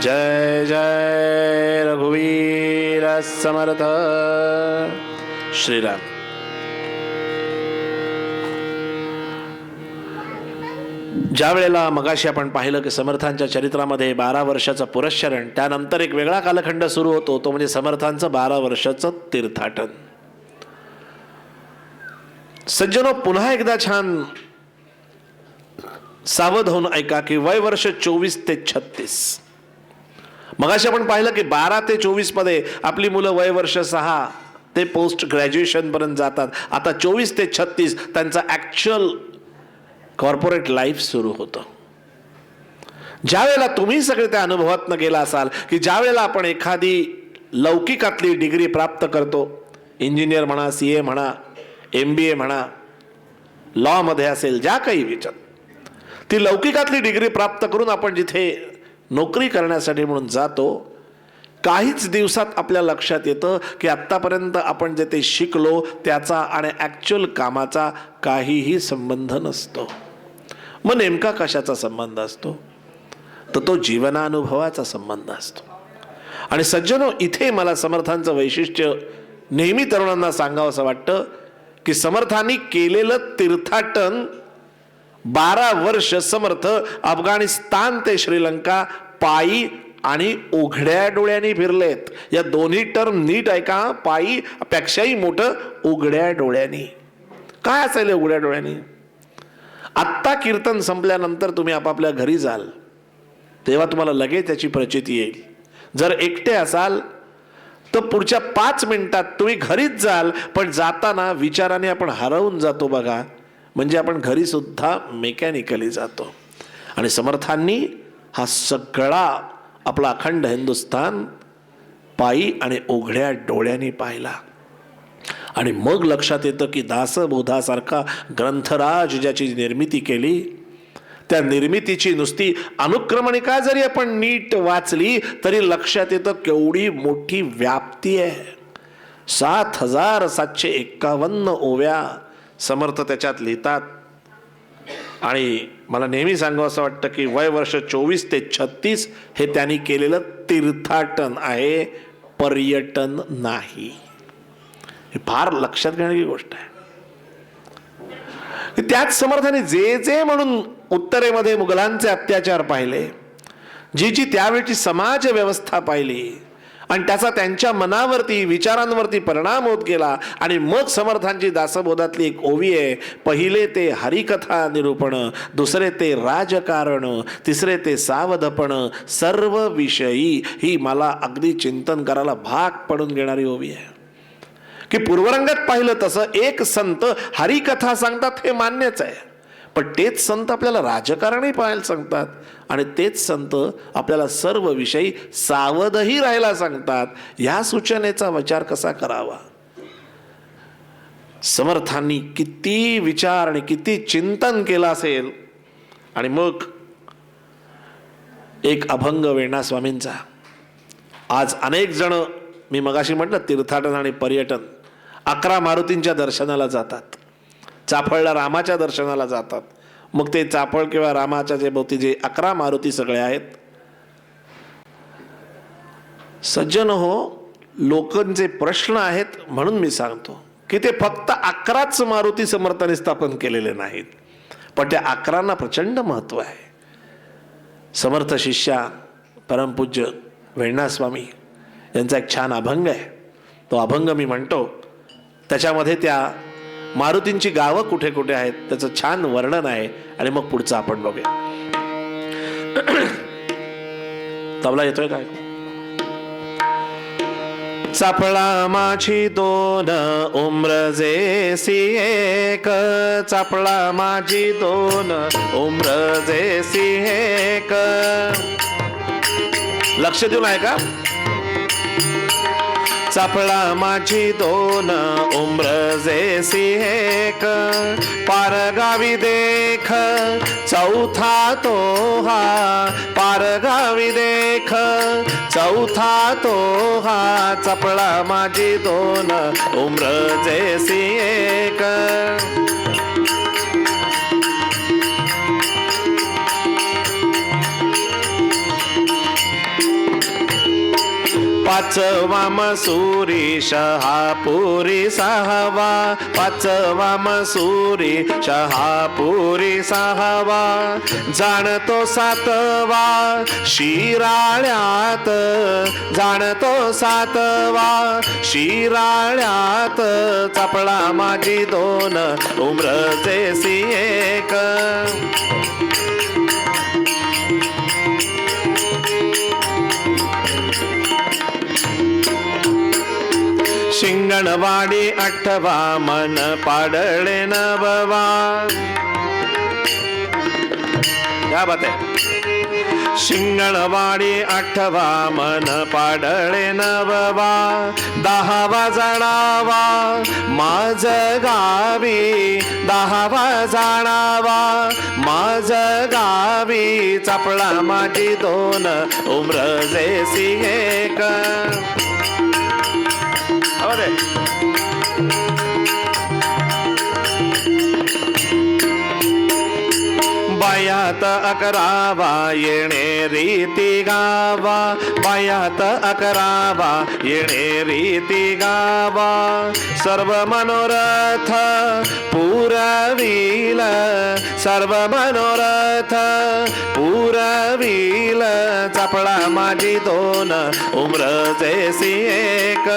जय जय रघुवीर समर्थ. श्रीराम. ज्या वेळेला मगाशी आपण पाहिलं की समर्थांच्या चरित्रामध्ये 12 वर्षाचं पुरस्चरण, त्यानंतर एक वेगळा कालखंड सुरू होतो, तो म्हणजे समर्थांचं 12 वर्षाचं तीर्थाटन. सज्जनो, पुन्हा एकदा छान सावध होऊन ऐका की वय वर्ष 24 ते 36. मगाशी आपण पाहिलं की 12 ते 24 मध्ये आपली मुलं वय वर्ष 6 ते पोस्ट ग्रॅज्युएशन पर्यंत जातात. आता 24 ते 36 त्यांचा ॲक्च्युअल कॉर्पोरेट लाईफ सुरू होतं. ज्या वेळेला तुम्ही सगळे त्या अनुभवातनं गेला असाल की ज्या वेळेला आपण एखादी लौकिकातली डिग्री प्राप्त करतो, इंजिनियर म्हणा, CA म्हणा, MBA म्हणा, लॉमध्ये असेल, ज्या काही विचार, ती लौकिकातली डिग्री प्राप्त करून आपण जिथे नोकरी करण्यासाठी म्हणून जातो, काहीच दिवसात आपल्या लक्षात येतं की आत्तापर्यंत आपण जे ते शिकलो त्याचा आणि ॲक्च्युअल कामाचा काहीही संबंध नसतो. मग नेमका कशाचा संबंध असतो? तर तो जीवनानुभवाचा संबंध असतो. आणि सज्जनो, इथे मला समर्थांचं वैशिष्ट्य नेहमी तरुणांना सांगावं असं वाटतं की समर्थांनी केलेलं तीर्थाटन 12 वर्ष समर्थ अफगाणिस्तान ते श्रीलंका पायी आणि उघड्या डोळ्यांनी फिरलेत. या दोन्ही टर्म नीट ऐका. पायी पेक्षाही मोठं उघड्या डोळ्यांनी. काय असेल उघड्या डोळ्यांनी? आत्ता कीर्तन संपल्यानंतर तुम्ही आपापल्या घरी जाल तेव्हा तुम्हाला लगेच त्याची प्रचिती येईल. जर एकटे असाल तर पुढच्या 5 मिनिटात तुम्ही घरीच जाल, पण जाताना विचाराने आपण हरवून जातो बघा. म्हणजे आपण घरी सुद्धा मेकॅनिकली जातो. आणि समर्थांनी हा सगळा आपला अखंड हिंदुस्थान पायी आणि उघड्या डोळ्यांनी पाहिला. आणि मग लक्षात येतं की दासबोधासारखा ग्रंथराज ज्याची निर्मिती केली, त्या निर्मितीची नुसती अनुक्रमणिका जरी आपण नीट वाचली तरी लक्षात येतं केवढी मोठी व्याप्ती आहे. 7,751 ओव्या समर्थ त्याच्यात लिहितात. आणि मला नेहमी सांगावं असं वाटतं की वय वर्ष 24 ते 36 हे त्यांनी केलेलं तीर्थाटन आहे, पर्यटन नाही. हे फार लक्षात घेण्याची गोष्ट आहे. त्याच समर्थाने जे जे म्हणून उत्तरेमध्ये मुघलांचे अत्याचार पाहिले, जी जी त्यावेळची समाज व्यवस्था पाहिली आणि त्याचा त्यांच्या मनावरती विचारांवरती परिणाम होत गेला. आणि मग समर्थांची दासबोधातली एक ओवी आहे. पहिले ते हरिकथा निरूपण, दुसरे ते राजकारण, तिसरे ते सावधपण, सर्व विषयी. ही मला अगदी चिंतन करायला भाग पडून घेणारी ओवी आहे. की पूर्वरंगात पाहिलं तसं एक संत हरिकथा सांगतात हे मान्यच आहे, पण तेच संत आपल्याला राजकारणही पाहायला सांगतात आणि तेच संत आपल्याला सर्व विषयी सावधही राहायला सांगतात. या सूचनेचा विचार कसा करावा? समर्थांनी किती विचार आणि किती चिंतन केलं असेल. आणि मग एक अभंग वेणा स्वामींचा. आज अनेक जण, मी मगाशी म्हटलं, तीर्थाटन आणि पर्यटन, 11 मारुतींच्या दर्शनाला जातात, चाफळला रामाच्या दर्शनाला जातात. मग ते चाफळ किंवा रामाच्या जे भोवती जे 11 मारुती सगळे आहेत, सज्जन हो, लोकांचे प्रश्न आहेत म्हणून मी सांगतो की ते फक्त 11च मारुती समर्थाने स्थापन केलेले नाहीत, पण त्या 11ना प्रचंड महत्व आहे. समर्थ शिष्या परमपूज्य वेणा स्वामी यांचा एक छान अभंग आहे, तो अभंग मी म्हणतो. त्याच्यामध्ये त्या मारुतींची गावं कुठे कुठे आहेत त्याचं छान वर्णन आहे. आणि मग पुढचं आपण बघूया. तबला येतोय काय? चाफळा माझी 2 उम्रजेसी एक, चाफळा माझी 2 उम्रजेसी एक. लक्ष देऊन आहे का? चाफळा माझी 2 उम्रजेसी एक, पारगावी देख चौथा तो हा, पारगावी देख चौथा तो हा. चाफळा माझी 2 उम्रजेसी एक. पाचवा मसूरी शहापुरी 6वा, पाचवा मसूरी शहापुरी 6वा. जाणतो 7वा शिराळ्यात, जाणतो 7वा शिराळ्यात. चाफळा माझी 2 उम्रजेसी एक. शिंगणवाडी 8वा मन पाडळे 9वा. क्या बात है? शिंगणवाडी 8वा मन पाडळे 9वा. 10वा जाणावा माझ गावी, 10वा जाणावा माझ गावी. चाफळा माझी 2 उम्रजेसी एक. बायात 11वा येणे रीती गावा, बायात 11वा येणे रीती गावा. सर्व मनोरथ पुरविल, सर्व मनोरथ पुरविल. चाफळा माझी 2 उम्रजेसी एक.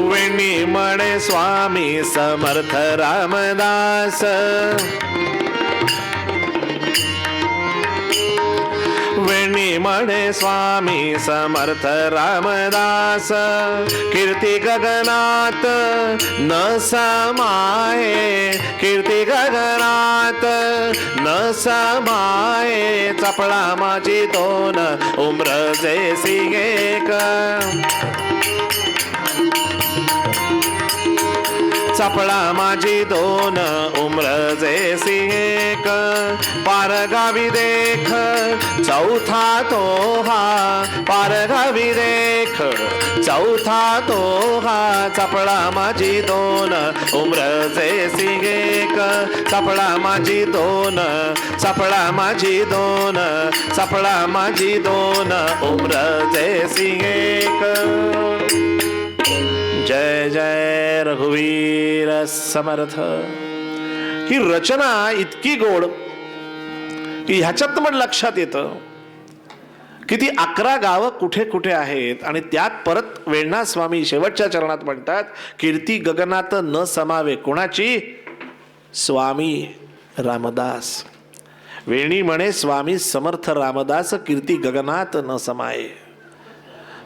वेणी म्हणे स्वामी समर्थ रामदास, वेणी म्हणे स्वामी समर्थ रामदास. कीर्ती गगनात न समाये, कीर्ती गगनात न समाये. चाफळा माझी 2 उम्रजेसी एक. चाफळा माझी 2 उम्रजेसी एक. पारगावी देख चौथा तो हा, पारगावी देख चौथा तो हा. चाफळा माझी 2 उम्रजेसी एक. चाफळा माझी 2, चाफळा माझी 2, चाफळा माझी 2 उम्रजेसी एक. जय जय रघुवीर समर्थ. ही रचना इतकी गोड की ह्याच्यात पण लक्षात येतं की ती 11 गावं कुठे कुठे आहेत. आणि त्यात परत वेणा स्वामी शेवटच्या चरणात म्हणतात, कीर्ती गगनात न समावे. कोणाची? स्वामी रामदास. वेणी म्हणे स्वामी समर्थ रामदास कीर्ती गगनात न समाये.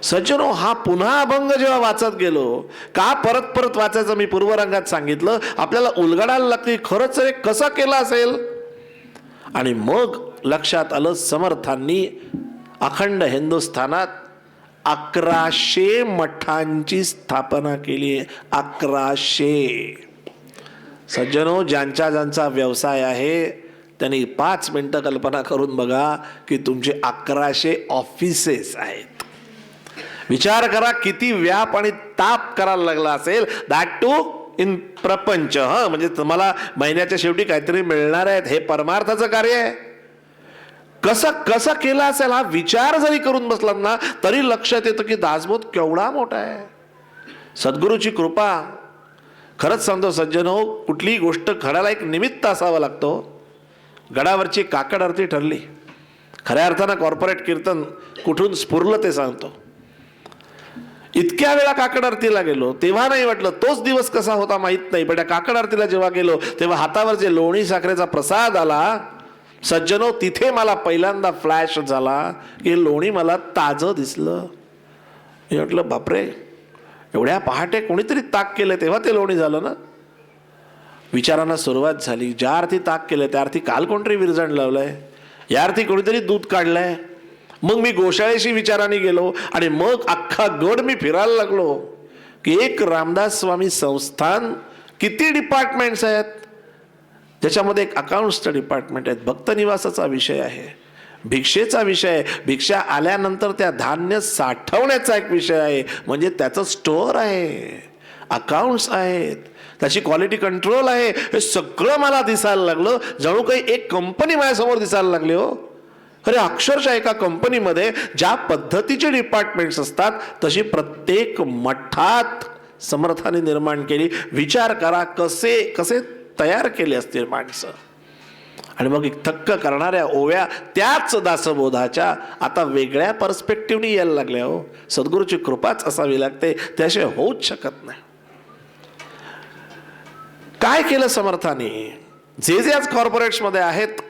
सज्जनो, हा पुन्हा अभंग जेव्हा वाचत गेलो, का परत परत वाचायचं मी पूर्वरंगात सांगितलं, आपल्याला उलगडायला लागते खरंच रे कसं केलं असेल. आणि मग लक्षात आलं समर्थांनी अखंड हिंदुस्थानात 1100 मठांची स्थापना केली. 1100. सज्जनो, ज्यांचा ज्यांचा व्यवसाय आहे त्यांनी 5 मिनिटं कल्पना करून बघा की तुमचे 1100 ऑफिसेस आहेत. विचार करा किती व्याप आणि ताप करायला लागला असेल, दॅट टू इन प्रपंच. म्हणजे तुम्हाला महिन्याच्या शेवटी काहीतरी मिळणार आहेत, हे परमार्थाचं कार्य आहे. कसं कसं केलं असेल हा विचार जरी करून बसलात ना तरी लक्षात येतं की दासबोध केवढा मोठा आहे. सद्गुरूची कृपा. खरंच सांगतो सज्जनो, कुठलीही गोष्ट घडायला एक निमित्त असावं लागतो. गडावरची काकड आरती ठरली. खऱ्या अर्थानं कॉर्पोरेट कीर्तन कुठून स्फुरलं ते सांगतो. इतक्या वेळा काकड आरतीला गेलो तेव्हा नाही वाटलं, तोच दिवस कसा होता माहित नाही, पण त्या काकड आरतीला जेव्हा गेलो तेव्हा हातावर जे लोणी साखरेचा प्रसाद आला, सज्जनो, तिथे मला पहिल्यांदा फ्लॅश झाला की लोणी मला ताजं दिसलं. मी म्हटलं बापरे, एवढ्या पहाटे कोणीतरी ताक केलं तेव्हा ते लोणी झालं ना. विचारांना सुरुवात झाली. ज्या अर्थी ताक केलं त्या अर्थी काल कोणतरी विरजण लावलंय, या अर्थी कोणीतरी दूध काढलंय. मग मी गोशाळेशी विचाराने गेलो आणि मग अख्खा गड मी फिरायला लागलो की एक रामदास स्वामी संस्थान किती डिपार्टमेंट्स आहेत. त्याच्यामध्ये एक अकाउंट्सचं डिपार्टमेंट आहे, भक्त निवासाचा विषय आहे, भिक्षेचा विषय आहे, भिक्षा आल्यानंतर त्या धान्य साठवण्याचा एक विषय आहे, म्हणजे त्याचं स्टोअर आहे, अकाउंट्स आहेत, त्याची क्वालिटी कंट्रोल आहे. हे सगळं मला दिसायला लागलं, जणू काही एक कंपनी माझ्यासमोर दिसायला लागली. हो अरे, अक्षरशः एका कंपनीमध्ये ज्या पद्धतीचे डिपार्टमेंट्स असतात तशी प्रत्येक मठात समर्थाने निर्माण केली. विचार करा कसे कसे तयार केले असतील माणसं. आणि मग एक थक्क करणाऱ्या ओव्या त्याच दासबोधाच्या आता वेगळ्या पर्स्पेक्टिव्हनी यायला लागल्या. हो, सद्गुरूची कृपाच असावी लागते, त्याशिवाय होऊच शकत नाही. काय केलं समर्थाने? जे जे आज कॉर्पोरेट्समध्ये आहेत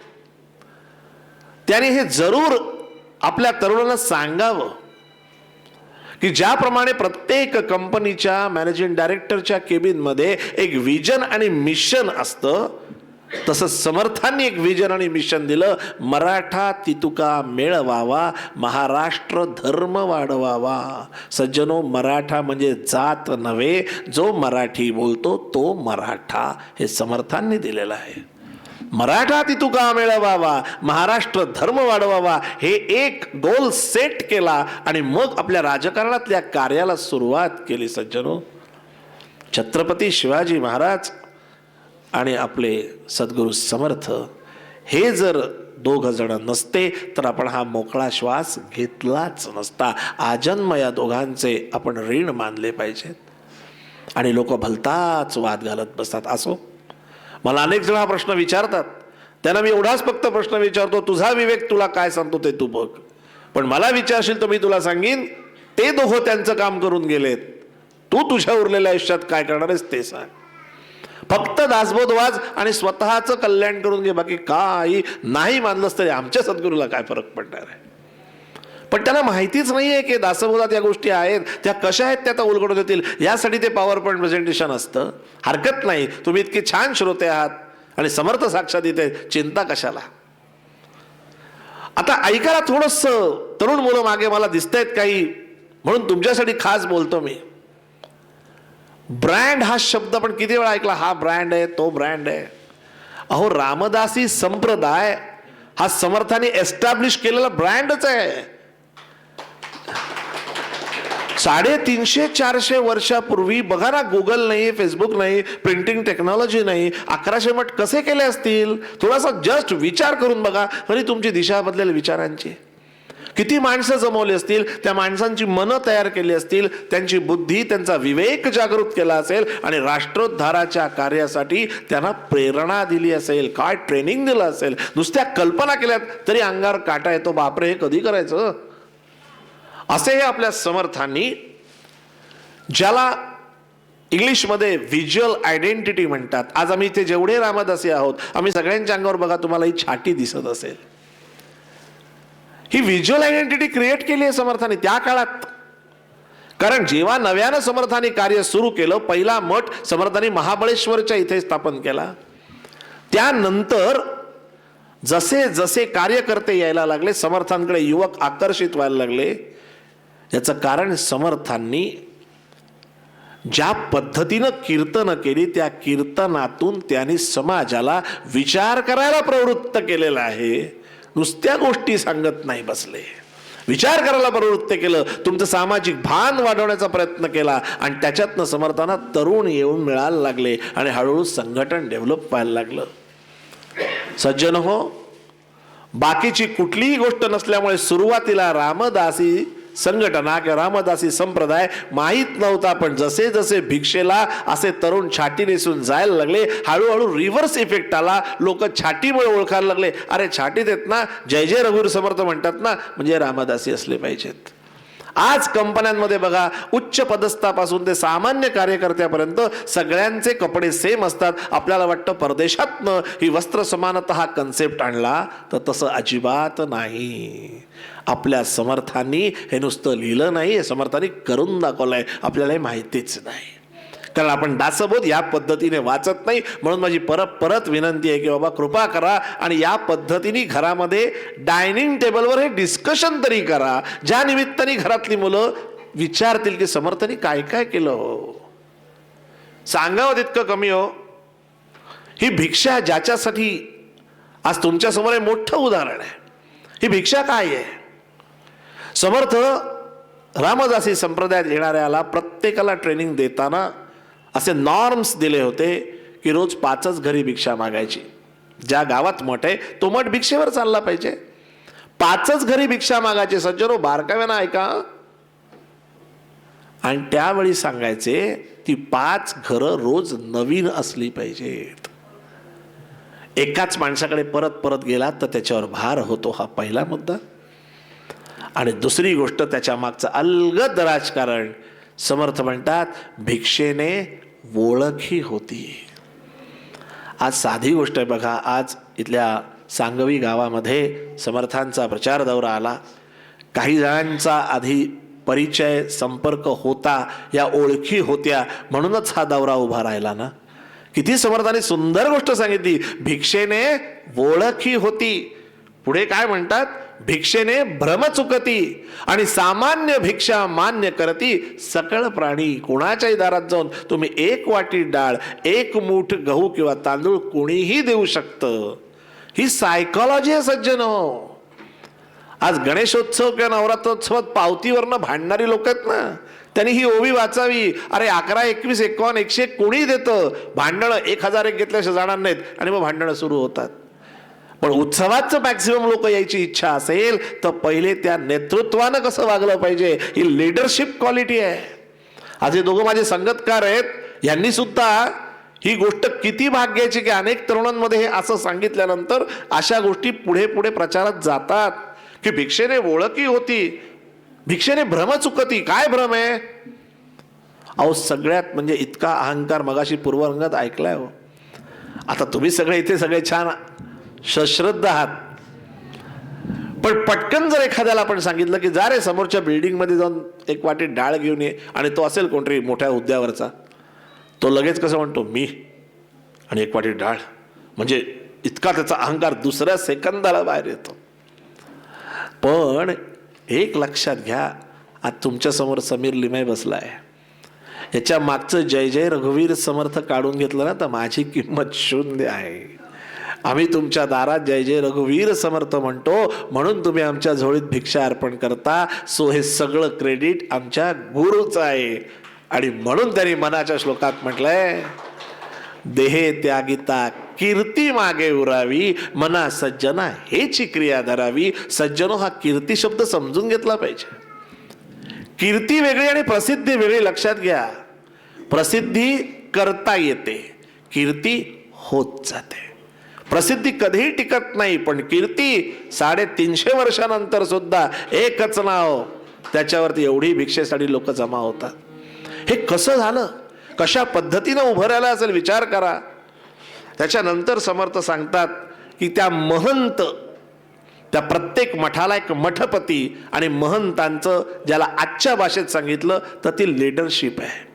त्याने हे जरूर आपल्या तरुणांना सांगावं की ज्याप्रमाणे प्रत्येक कंपनीच्या मॅनेजिंग डायरेक्टरच्या केबिनमध्ये एक विजन आणि मिशन असतं, तसं समर्थांनी एक विजन आणि मिशन दिलं. मराठा तितुका मेळवावा, महाराष्ट्र धर्म वाढवावा. सज्जनो, मराठा म्हणजे जात नव्हे, जो मराठी बोलतो तो मराठा, हे समर्थांनी दिलेलं आहे. मराठा तितुका मेळवावा, महाराष्ट्र धर्म वाढवावा, हे एक गोल सेट केला आणि मग आपल्या राजकारणातल्या कार्याला सुरुवात केली. सज्जनो, छत्रपती शिवाजी महाराज आणि आपले सद्गुरू समर्थ हे जर दोघ जण नसते तर आपण हा मोकळा श्वास घेतलाच नसता. आजन्म या दोघांचे आपण ऋण मानले पाहिजेत. आणि लोक भलताच वाद घालत बसतात. असो, मला अनेक जण हा प्रश्न विचारतात, त्यांना मी एवढाच फक्त प्रश्न विचारतो, तुझा विवेक तुला काय सांगतो ते तू बघ. पण मला विचारशील तर मी तुला सांगीन, ते दोघं त्यांचं काम करून गेलेत, तू तुझ्या उरलेल्या आयुष्यात काय करणार आहेस ते सांग. फक्त दासबोध वाज आणि स्वतःचं कल्याण करून घे, बाकी काही नाही मानलंस तरी आमच्या सद्गुरूला काय फरक पडणार आहे. पण त्यांना माहितीच नाहीये की दासबोधात या गोष्टी आहेत, त्या कशा आहेत त्या उलगडून येतील. यासाठी ते पॉवर पॉईंट प्रेझेंटेशन असतं. हरकत नाही, तुम्ही इतके छान श्रोते आहात आणि समर्थ साक्षात इथे, चिंता कशाला. आता ऐकायला थोडस तरुण मुलं मागे मला दिसतायत काही, म्हणून तुमच्यासाठी खास बोलतो मी. ब्रँड हा शब्द पण किती वेळा ऐकला, हा ब्रँड आहे, तो ब्रँड आहे. अहो, रामदासी संप्रदाय हा समर्थाने एस्टॅब्लिश केलेला ब्रँडच आहे. 350-400 वर्षापूर्वी बघा ना, गुगल नाही, फेसबुक नाही, प्रिंटिंग टेक्नॉलॉजी नाही, 1100 मठ कसे केले असतील. थोडासा जस्ट विचार करून बघा, तरी तुमची दिशा बदलेल विचारांची. किती माणसं जमवली असतील, त्या माणसांची मनं तयार केली असतील, त्यांची बुद्धी, त्यांचा विवेक जागृत केला असेल आणि राष्ट्रोद्धाराच्या कार्यासाठी त्यांना प्रेरणा दिली असेल, काय ट्रेनिंग दिलं असेल. नुसत्या कल्पना केल्यात तरी अंगावर काटा येतो, बापरे हे कधी करायचं. असे हे आपल्या समर्थांनी, ज्याला इंग्लिशमध्ये व्हिज्युअल आयडेंटिटी म्हणतात. आज आम्ही इथे जेवढे रामदासी आहोत, आम्ही सगळ्यांच्या अंगावर बघा तुम्हाला ही छाटी दिसत असेल. ही व्हिज्युअल आयडेंटिटी क्रिएट केली आहे समर्थांनी त्या काळात. कारण जेव्हा नव्यानं समर्थांनी कार्य सुरू केलं, पहिला मठ समर्थांनी महाबळेश्वरच्या इथे स्थापन केला. त्यानंतर जसे जसे कार्यकर्ते यायला लागले, समर्थांकडे युवक आकर्षित व्हायला लागले. याचं कारण समर्थांनी ज्या पद्धतीनं कीर्तन केली, त्या कीर्तनातून त्यांनी समाजाला विचार करायला प्रवृत्त केलेला आहे. नुसत्या गोष्टी सांगत नाही बसले, विचार करायला प्रवृत्त केलं. तुमचं सामाजिक भान वाढवण्याचा प्रयत्न केला आणि त्याच्यातनं समर्थांना तरुण येऊन मिळायला लागले आणि हळूहळू संघटन डेव्हलप व्हायला लागलं. सज्जन हो, बाकीची कुठलीही गोष्ट नसल्यामुळे सुरुवातीला रामदासी संघटना किंवा रामदासी संप्रदाय माहीत नव्हता. पण जसे जसे भिक्षेला असे तरुण छाटी नेसून जायला लागले, हळूहळू रिव्हर्स इफेक्ट आला. लोक छाटीमुळे ओळखायला लागले, अरे छाटीत आहेत ना, जय जय रघुवीर समर्थ म्हणतात ना, म्हणजे रामदासी असले पाहिजेत. आज कंपन्यांमध्ये बघा, उच्च पदस्थापासून ते सामान्य कार्यकर्त्यापर्यंत सगळ्यांचे कपडे सेम असतात. आपल्याला वाटतं परदेशातनं ही वस्त्र समानता हा कन्सेप्ट आणला, तर तसं अजिबात नाही. आपल्या समर्थांनी हे नुसतं लिहिलं नाही, हे समर्थांनी करून दाखवलंय. आपल्याला हे माहितीच नाही, कारण आपण दासबोध या पद्धतीने वाचत नाही. म्हणून माझी परत विनंती आहे की बाबा कृपा करा आणि या पद्धतीने घरामध्ये डायनिंग टेबलवर हे डिस्कशन तरी करा, ज्या निमित्ताने घरातली मुलं विचारतील की समर्थांनी काय काय केलं. हो, सांगावं तितकं कमी. हो, ही भिक्षा ज्याच्यासाठी आज तुमच्यासमोर हे मोठं उदाहरण आहे. ही भिक्षा काय आहे? समर्थ रामदासी संप्रदायात येणाऱ्याला प्रत्येकाला ट्रेनिंग देताना असे नॉर्म्स दिले होते की रोज 5च घरी भिक्षा मागायची. ज्या गावात मठ आहे तो मठ भिक्षेवर चालला पाहिजे. 5च घरी भिक्षा मागायचे. सज्जनो, बारकाव्यानं ऐका. आणि त्यावेळी सांगायचे ती 5 घरं रोज नवीन असली पाहिजेत. एकाच माणसाकडे परत परत गेला तर त्याच्यावर भार होतो, हा पहिला मुद्दा. आणि दुसरी गोष्ट, त्याच्या मागचं अलगद राजकारण. समर्थ म्हणतात भिक्षेने ओळखी होती. आज साधी गोष्ट आहे बघा, आज इथल्या सांगवी गावामध्ये समर्थांचा प्रचार दौरा आला. काही जणांचा आधी परिचय संपर्क होता, या ओळखी होत्या, म्हणूनच हा दौरा उभा राहिला ना. किती समर्थांनी सुंदर गोष्ट सांगितली, भिक्षेने ओळखी होती. पुढे काय म्हणतात, भिक्षेने भ्रम चुकती आणि सामान्य भिक्षा मान्य करती सकळ प्राणी. कोणाच्याही दारात जाऊन तुम्ही 1 वाटी डाळ, 1 मूठ गहू किंवा तांदूळ कोणीही देऊ शकतं. ही सायकोलॉजी आहे सज्जन. हो, आज गणेशोत्सव किंवा नवरात्रोत्सवात पावतीवरनं भांडणारी लोक आहेत ना, त्यांनी ही ओवी वाचावी. अरे 11, 21, 51, 101 कोणी देतं. भांडणं 1001 घेतल्याशिवाय जाणार नाहीत आणि मग भांडणं सुरू होतात. पण उत्सवाचं मॅक्सिमम लोक यायची इच्छा असेल तर पहिले त्या नेतृत्वानं कसं वागलं पाहिजे, ही लिडरशिप क्वालिटी आहे. आज हे दोघं माझे संगतकार आहेत, यांनी सुद्धा ही गोष्ट किती भाग्याची की अनेक तरुणांमध्ये हे असं सांगितल्यानंतर अशा गोष्टी पुढे पुढे प्रचारात जातात की भिक्षेने ओळखी होती, भिक्षेने भ्रम चुकती. काय भ्रम आहे? अहो, सगळ्यात म्हणजे इतका अहंकार मगाशी पूर्वरंगात ऐकलाय. हो, आता तुम्ही सगळे इथे सगळे छान सश्रद्ध आहात, पण पटकन जर एखाद्याला आपण सांगितलं की जा रे समोरच्या बिल्डिंग मध्ये जाऊन 1 वाटी डाळ घेऊन ये, आणि तो असेल कोणतरी मोठ्या हुद्द्यावरचा, तो लगेच कसं म्हणतो मी आणि 1 वाटी डाळ, म्हणजे इतका त्याचा अहंकार दुसऱ्या सेकंदाला बाहेर येतो. पण एक लक्षात घ्या, आज तुमच्या समोर समीर लिमये बसलाय, याच्या मागचं जय जय रघुवीर समर्थ काढून घेतलं ना तर माझी किंमत 0 आहे. आम्ही तुमच्या दारात जय जय रघुवीर समर्थ म्हणतो म्हणून तुम्ही आमच्या झोळीत भिक्षा अर्पण करता. सो हे सगळं क्रेडिट आमच्या गुरुचं आहे. आणि म्हणून त्यांनी मनाच्या श्लोकात म्हटलंय, देहे त्यागिता कीर्ती मागे उरावी, मना सज्जना हेची क्रिया धरावी. सज्जनो हा कीर्ती शब्द समजून घेतला पाहिजे. कीर्ती वेगळी आणि प्रसिद्धी वेगळी. लक्षात घ्या, प्रसिद्धी करता येते, कीर्ती होत जाते. प्रसिद्धी कधीही टिकत नाही, पण कीर्ती 350 वर्षानंतर सुद्धा एकच नाव, त्याच्यावरती एवढी भिक्षेसाठी लोक जमा होतात. हे कसं झालं? कशा पद्धतीनं उभं राहिला असेल विचार करा. त्याच्यानंतर समर्थ सांगतात की त्या महंत, त्या प्रत्येक मठाला एक मठपती आणि महंतांचं ज्याला आजच्या भाषेत सांगितलं तर ती लिडरशिप आहे.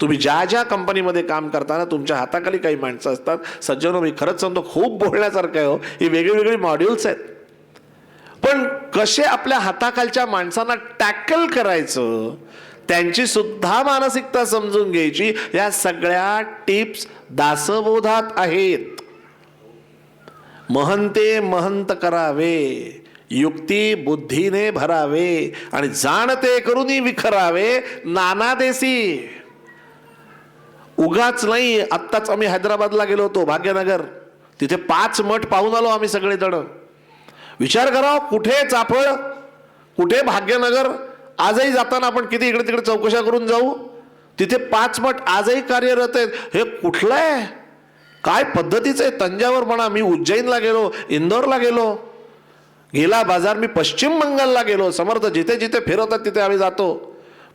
तुम्ही ज्या ज्या कंपनीमध्ये काम करताना तुमच्या हाताखाली काही माणसं असतात. सज्जनो, मी खरंच सांगतो खूप बोलण्यासारखं आहे हो. ही वेगळी मॉड्यूल्स आहेत, पण कसे आपल्या हाताखालच्या माणसांना टॅकल करायचं, त्यांची सुद्धा मानसिकता समजून घ्यायची, या सगळ्या टिप्स दासबोधात आहेत. महंते महंत करावे, युक्ती बुद्धीने भरावे आणि जाणते करूनी विखरावे नाना देसी. उगाच नाही. आत्ताच आम्ही हैदराबादला गेलो होतो, भाग्यनगर. तिथे 5 मठ पाहून आलो आम्ही सगळे जण. विचार करा, कुठे चाफळ, कुठे भाग्यनगर. आजही जाताना आपण किती इकडे तिकडे चौकशा करून जाऊ, तिथे 5 मठ आजही कार्यरत आहेत. हे कुठलं आहे, काय पद्धतीचं आहे. तंजावर म्हणा, मी उज्जैनला गेलो, इंदोरला गेलो, गेला बाजार मी पश्चिम बंगालला गेलो. समर्थ जिथे जिथे फिरवतात तिथे आम्ही जातो.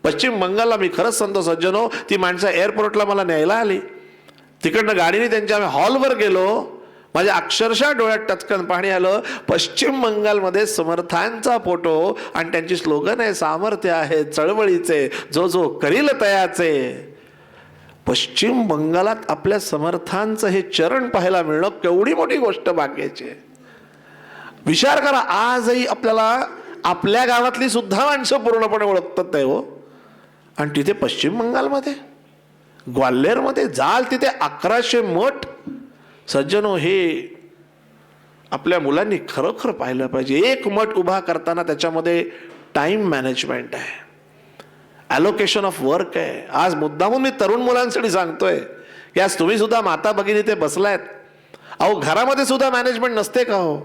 पश्चिम बंगालला मी खरंच सांगतो सज्जनो, ती माणसं एअरपोर्टला मला न्यायला आली. तिकडनं गाडीने त्यांच्या आम्ही हॉलवर गेलो. माझ्या अक्षरशः डोळ्यात टचकन पाणी आलं. पश्चिम बंगालमध्ये समर्थांचा फोटो आणि त्यांची स्लोगन आहे, सामर्थ्य आहे चळवळीचे, जो जो करील तयाचे. पश्चिम बंगालात आपल्या समर्थांचं हे चरण पाहायला मिळणं केवढी मोठी गोष्ट भाग्याची. विचार करा, आजही आपल्याला आपल्या गावातली सुद्धा माणसं पूर्णपणे ओळखतात आहे हो. आणि तिथे पश्चिम बंगालमध्ये ग्वाल्हेरमध्ये जाल तिथे 1100 मठ. सज्जनो, हे आपल्या मुलांनी खरोखर पाहिलं पाहिजे. एक मठ उभा करताना त्याच्यामध्ये टाइम मॅनेजमेंट आहे, ॲलोकेशन ऑफ वर्क आहे. आज मुद्दामून मी तरुण मुलांसाठी सांगतोय की आज तुम्ही सुद्धा माता भगिनी ते बसलायत. अहो, घरामध्ये सुद्धा मॅनेजमेंट नसते का हो?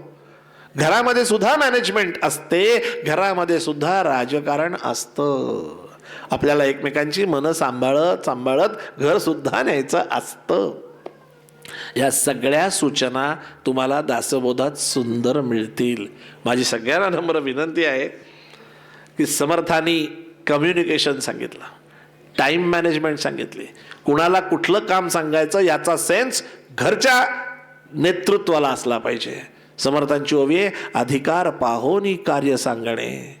घरामध्ये सुद्धा मॅनेजमेंट असते, घरामध्ये सुद्धा राजकारण असतं. आपल्याला एकमेकांची मनं सांभाळत घर सुद्धा न्यायचं असतं. या सगळ्या सूचना तुम्हाला दासबोधात सुंदर मिळतील. माझी सगळ्यांना नम्र विनंती आहे की समर्थांनी कम्युनिकेशन सांगितलं, टाइम मॅनेजमेंट सांगितली, कुणाला कुठलं काम सांगायचं याचा सेन्स घरच्या नेतृत्वाला असला पाहिजे. समर्थांची ओवी आहे, अधिकार पाहोनी कार्य सांगणे,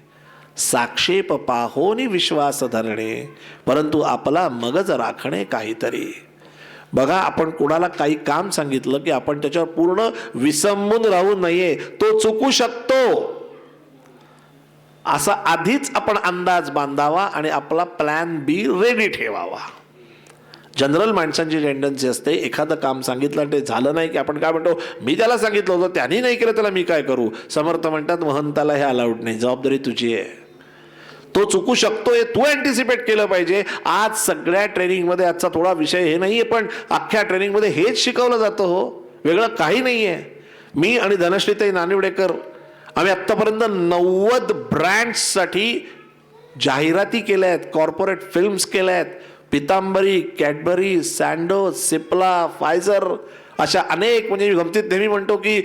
साक्षेप पाहोनी विश्वास धरणे, परंतु आपला मगज राखणे काहीतरी. बघा, आपण कुणाला काही काम सांगितलं की आपण त्याच्यावर पूर्ण विसंबून राहू नये. तो चुकू शकतो असा आधीच आपण अंदाज बांधावा आणि आपला प्लॅन बी रेडी ठेवावा. जनरल माणसांची टेंडन्सी असते, एखादं काम सांगितलं आणि ते झालं नाही की आपण काय म्हणतो, मी त्याला सांगितलं होतं त्यांनी नाही केलं, त्याला मी काय करू. समर्थ म्हणतात, महंताला हे अलाउड नाही, जबाबदारी तुझी आहे. तो चुकू शकतोय, तू अँटिसिपेट केलं पाहिजे. आज सगळ्या ट्रेनिंगमध्ये आजचा थोडा विषय हे नाहीये, पण अख्ख्या ट्रेनिंगमध्ये हेच शिकवलं जातं हो, वेगळं काही नाहीये. मी आणि धनश्रीताई नानिवडेकर आम्ही आत्तापर्यंत 90 ब्रँड्ससाठी जाहिराती केल्या आहेत, कॉर्पोरेट फिल्म्स केल्या आहेत. पितांबरी, कॅडबरी, सँडो, सिप्ला, फायझर अशा अनेक, म्हणजे गमतीत नेहमी म्हणतो की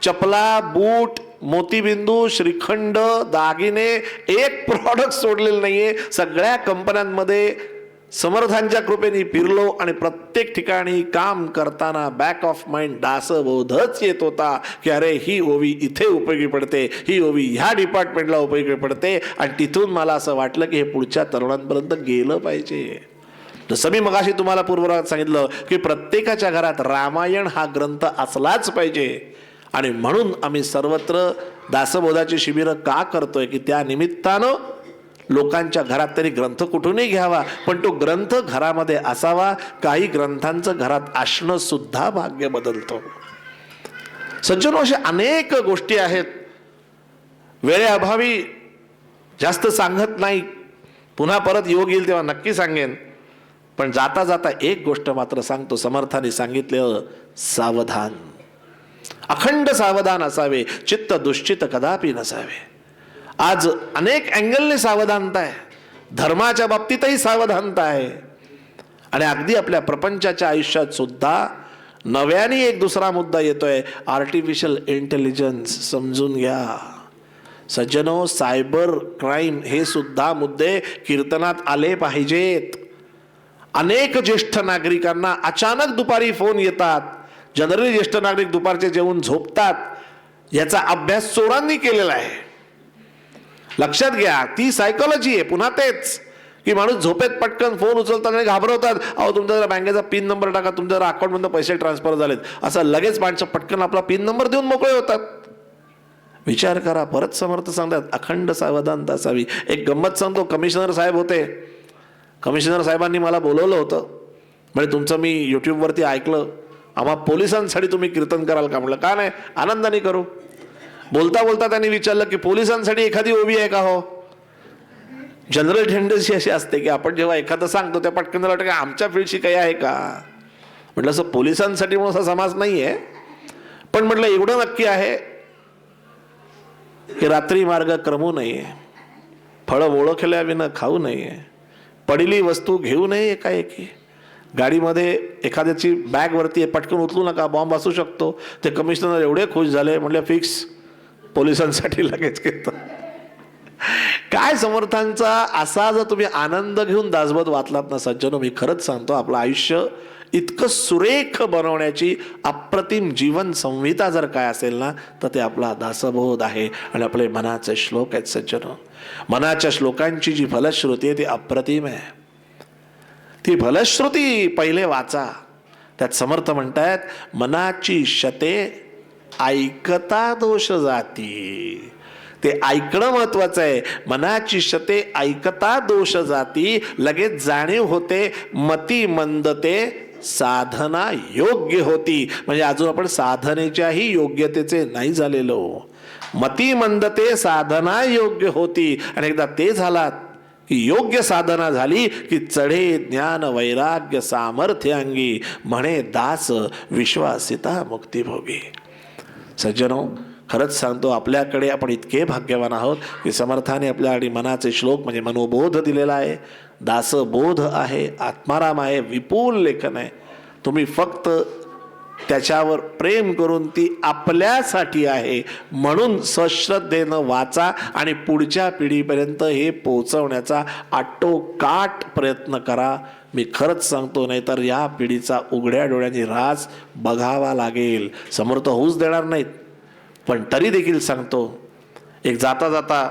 चपला, बूट, मोतीबिंदू, श्रीखंड, दागिने, एक प्रॉडक्ट सोडलेलं नाहीये. सगळ्या कंपन्यांमध्ये समर्थांच्या कृपेने फिरलो आणि प्रत्येक ठिकाणी काम करताना बॅक ऑफ माइंड दासबोधच येत होता की अरे, ही ओवी इथे उपयोगी पडते, ही ओवी ह्या डिपार्टमेंटला उपयोगी पडते. आणि तिथून मला असं वाटलं की हे पुढच्या तरुणांपर्यंत गेलं पाहिजे. जसं मी मगाशी तुम्हाला पूर्वरात सांगितलं की प्रत्येकाच्या घरात रामायण हा ग्रंथ असलाच पाहिजे. आणि म्हणून आम्ही सर्वत्र दासबोधाची शिबिरं का करतोय की त्या निमित्तानं लोकांच्या घरात तरी ग्रंथ कुठूनही घ्यावा, पण तो ग्रंथ घरामध्ये असावा. काही ग्रंथांचं घरात असणं सुद्धा भाग्य बदलतो. सज्जनो, अशा अनेक गोष्टी आहेत. वेळेअभावी जास्त सांगत नाही, पुन्हा परत योग येईल तेव्हा नक्की सांगेन. पण जाता जाता एक गोष्ट मात्र सांगतो, समर्थांनी सांगितलं, सावधान, अखंड सावधान असावे, चित्त दुश्चित कदापि नसावे. आज अनेक अँगलने सावधानता आहे, धर्माच्या बाबतीतही सावधानता आहे आणि अगदी आपल्या प्रपंचाच्या आयुष्यात सुद्धा नव्याने एक दुसरा मुद्दा येतोय, आर्टिफिशियल इंटेलिजन्स. समजून घ्या सज्जनो, सायबर क्राईम हे सुद्धा मुद्दे कीर्तनात आले पाहिजेत. अनेक ज्येष्ठ नागरिकांना अचानक दुपारी फोन येतात. जनरली ज्येष्ठ नागरिक दुपारचे जेवून झोपतात. याचा अभ्यास चोरांनी केलेला आहे. लक्षात घ्या, ती सायकोलॉजी आहे. पुन्हा तेच की माणूस झोपेत पटकन फोन उचलतात आणि घाबरवतात. अहो तुमचा जरा बँकेचा पिन नंबर टाका, तुमच्या जरा अकाउंटमधून पैसे ट्रान्सफर झालेत, असं लगेच माणसं पटकन आपला पिन नंबर देऊन मोकळे होतात. विचार करा. परत समर्थ सांगतात अखंड सावधानता असावी. एक गंमत सांगतो. कमिशनर साहेब होते. कमिशनर साहेबांनी मला बोलवलं होतं. म्हणजे तुमचं मी यूट्यूबवरती ऐकलं, आम्हा पोलिसांसाठी तुम्ही कीर्तन कराल का? म्हटलं का नाही, आनंदाने करू. बोलता बोलता त्यांनी विचारलं की पोलिसांसाठी एखादी ओवी आहे का हो? जनरल टेंडन्सी अशी असते की आपण जेव्हा एखादं सांगतो त्या पटकन वाटतं की आमच्या फील्डशी काही आहे का. म्हटलं असं पोलिसांसाठी म्हणून असा समाज नाही आहे, पण म्हटलं एवढं नक्की आहे की रात्री मार्ग क्रमू नये, फळं ओळखल्या विना खाऊ नये, पडलेली वस्तू घेऊ नये एकाएकी, गाडीमध्ये एखाद्याची बॅग वरती पटकन उचलू नका, बॉम्ब असू शकतो. ते कमिशनर एवढे खुश झाले, म्हटलं फिक्स, पोलिसांसाठी लगेच घेतो. काय समर्थांचा असा जर तुम्ही आनंद घेऊन दासबोध वाचलात ना सज्जनो, मी खरंच सांगतो आपलं आयुष्य इतकं सुरेख बनवण्याची अप्रतिम जीवन संहिता जर काय असेल ना तर ते आपला दासबोध आहे. आणि आपले मनाचे श्लोक आहेत सज्जनो. मनाच्या श्लोकांची जी फलश्रुती आहे ती अप्रतिम आहे. ती फलश्रुती पहिले वाचा. त्यात समर्थ म्हणतात मनाची शते ऐकता दोष जाती. ते ऐकणं महत्वाचं आहे. मनाची शते ऐकता दोष जाती, लगेच जाणीव होते मती मंदते साधना योग्य होती. म्हणजे अजून आपण साधनेच्याही योग्यतेचे नाही झालेलो. मती मंदते साधना योग्य होती. आणि एकदा ते झालात की योग्य साधना झाली की चढे ज्ञान वैराग्य सामर्थ्य अंगी, म्हणे दास विश्वासिता मुक्तिभोगी. सज्जनो, खरंच सांगतो आपल्याकडे आपण इतके भाग्यवान आहोत की समर्थाने आपल्याकडे मनाचे श्लोक म्हणजे मनोबोध दिलेला आहे, दासबोध आहे, आत्माराम आहे, विपुल लेखन आहे. तुम्ही फक्त त्याच्यावर प्रेम करून ती आपल्यासाठी आहे म्हणून सश्रद्धेनं वाचा आणि पुढच्या पिढीपर्यंत हे पोहोचवण्याचा आटोकाट प्रयत्न करा. मी खरंच सांगतो, नाहीतर या पिढीचा उघड्या डोळ्यांनी रास बघावा लागेल. समर्थ होऊच देणार नाहीत. पण तरी देखील सांगतो, एक जाता जाता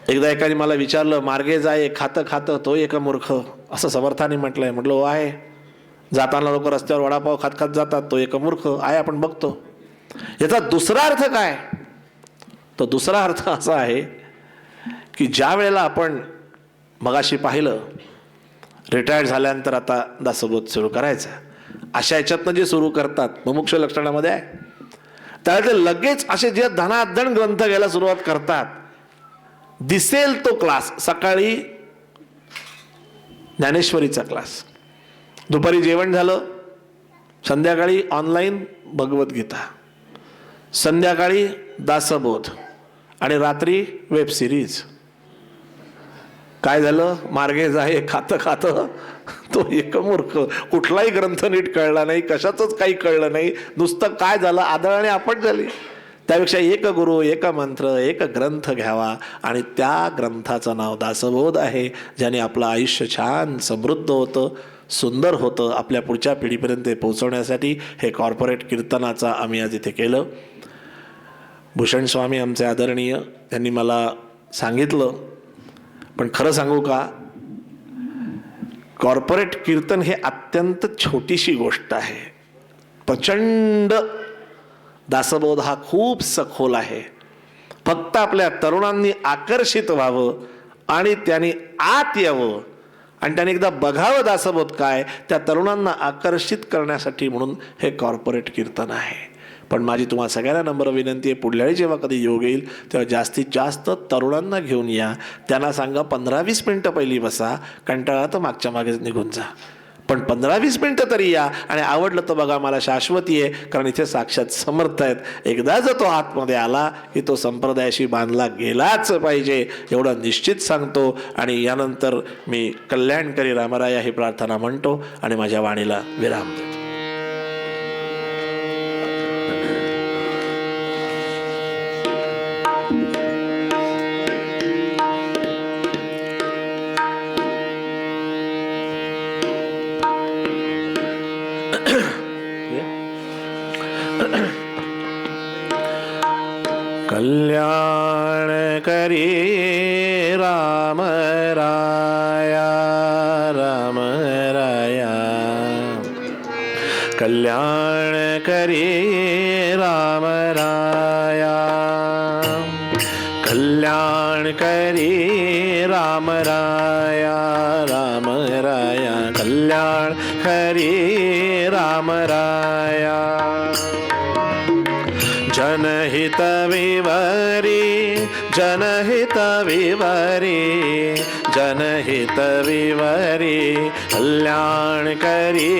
एकदा एकाने मला विचारलं, मार्गे जाय खातं खातं तो एक मूर्ख, असं समर्थाने म्हटलंय. म्हटलं हो आहे. जाताना लोक रस्त्यावर वडापाव खात खात जातात, तो एक मूर्ख आहे, आपण बघतो. याचा दुसरा अर्थ काय? तो दुसरा अर्थ असा आहे की ज्या वेळेला आपण मगाशी पाहिलं रिटायर्ड झाल्यानंतर आता दासबोध सुरू करायचा, अशा याच्यातनं जे सुरू करतात मुमुक्ष लक्षणामध्ये आहे, त्यावेळेला लगेच असे जे धनाधन ग्रंथ घ्यायला सुरुवात करतात. दिसेल तो क्लास, सकाळी ज्ञानेश्वरीचा क्लास, दुपारी जेवण झालं, संध्याकाळी ऑनलाईन भगवद्गीता, संध्याकाळी दासबोध आणि रात्री वेब सिरीज. काय झालं? मार्गे जाय खातं खातं तो एक मूर्ख. कुठलाही ग्रंथ नीट कळला नाही, कशाचंच काही कळलं नाही. नुसतं काय झालं, आदळाने आपट झाली. त्यापेक्षा एक गुरु, एक मंत्र, एक ग्रंथ घ्यावा आणि त्या ग्रंथाचं नाव दासबोध आहे, ज्याने आपलं आयुष्य छान समृद्ध होतं, सुंदर होतं. आपल्या पुढच्या पिढीपर्यंत पोहोचवण्यासाठी हे कॉर्पोरेट कीर्तनाचा आम्ही आज इथे केलं. भूषण स्वामी आमचे आदरणीय, त्यांनी मला सांगितलं. पण खरं सांगू का, कॉर्पोरेट कीर्तन हे अत्यंत छोटीशी गोष्ट आहे. प्रचंड दासबोध हा खूप सखोल आहे. फक्त आपल्या तरुणांनी आकर्षित व्हावं आणि त्यांनी आत यावं आणि त्यांनी एकदा बघावं दासबोध काय, त्या तरुणांना आकर्षित करण्यासाठी म्हणून हे कॉर्पोरेट कीर्तन आहे. पण माझी तुम्हाला सगळ्यांना नम्र विनंती आहे, पुढल्या वेळी जेव्हा कधी योग येईल तेव्हा जास्तीत जास्त तरुणांना घेऊन या. त्यांना सांगा 15-20 मिनटं पहिली बसा, कंटाळा तर मागच्या मागेच निघून जा, पण 15-20 मिनटं तरी या. आणि आवडलं तर बघा, मला शाश्वती आहे, कारण इथे साक्षात समर्थ आहेत. एकदा जर तो आतमध्ये आला की तो संप्रदायाशी बांधला गेलाच पाहिजे, एवढं निश्चित सांगतो. आणि यानंतर मी कल्याणकरी रामराया ही प्रार्थना म्हणतो आणि माझ्या वाणीला विराम देतो. कल्याण करी राम राया राम राया कल्याण करी राम राया कल्याण करी राम राया राम राया कल्याण करी राम राया जनहित विवरी जनहित विवरी जनहित विवरी कल्याण करी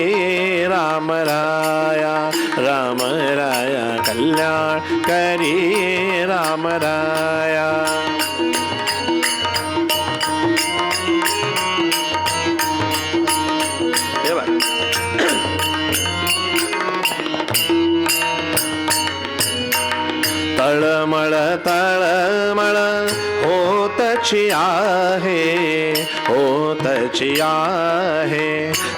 राम राया राम राया कल्याण करी राम राया तळमळ तळमळ होतची आहे होतची आहे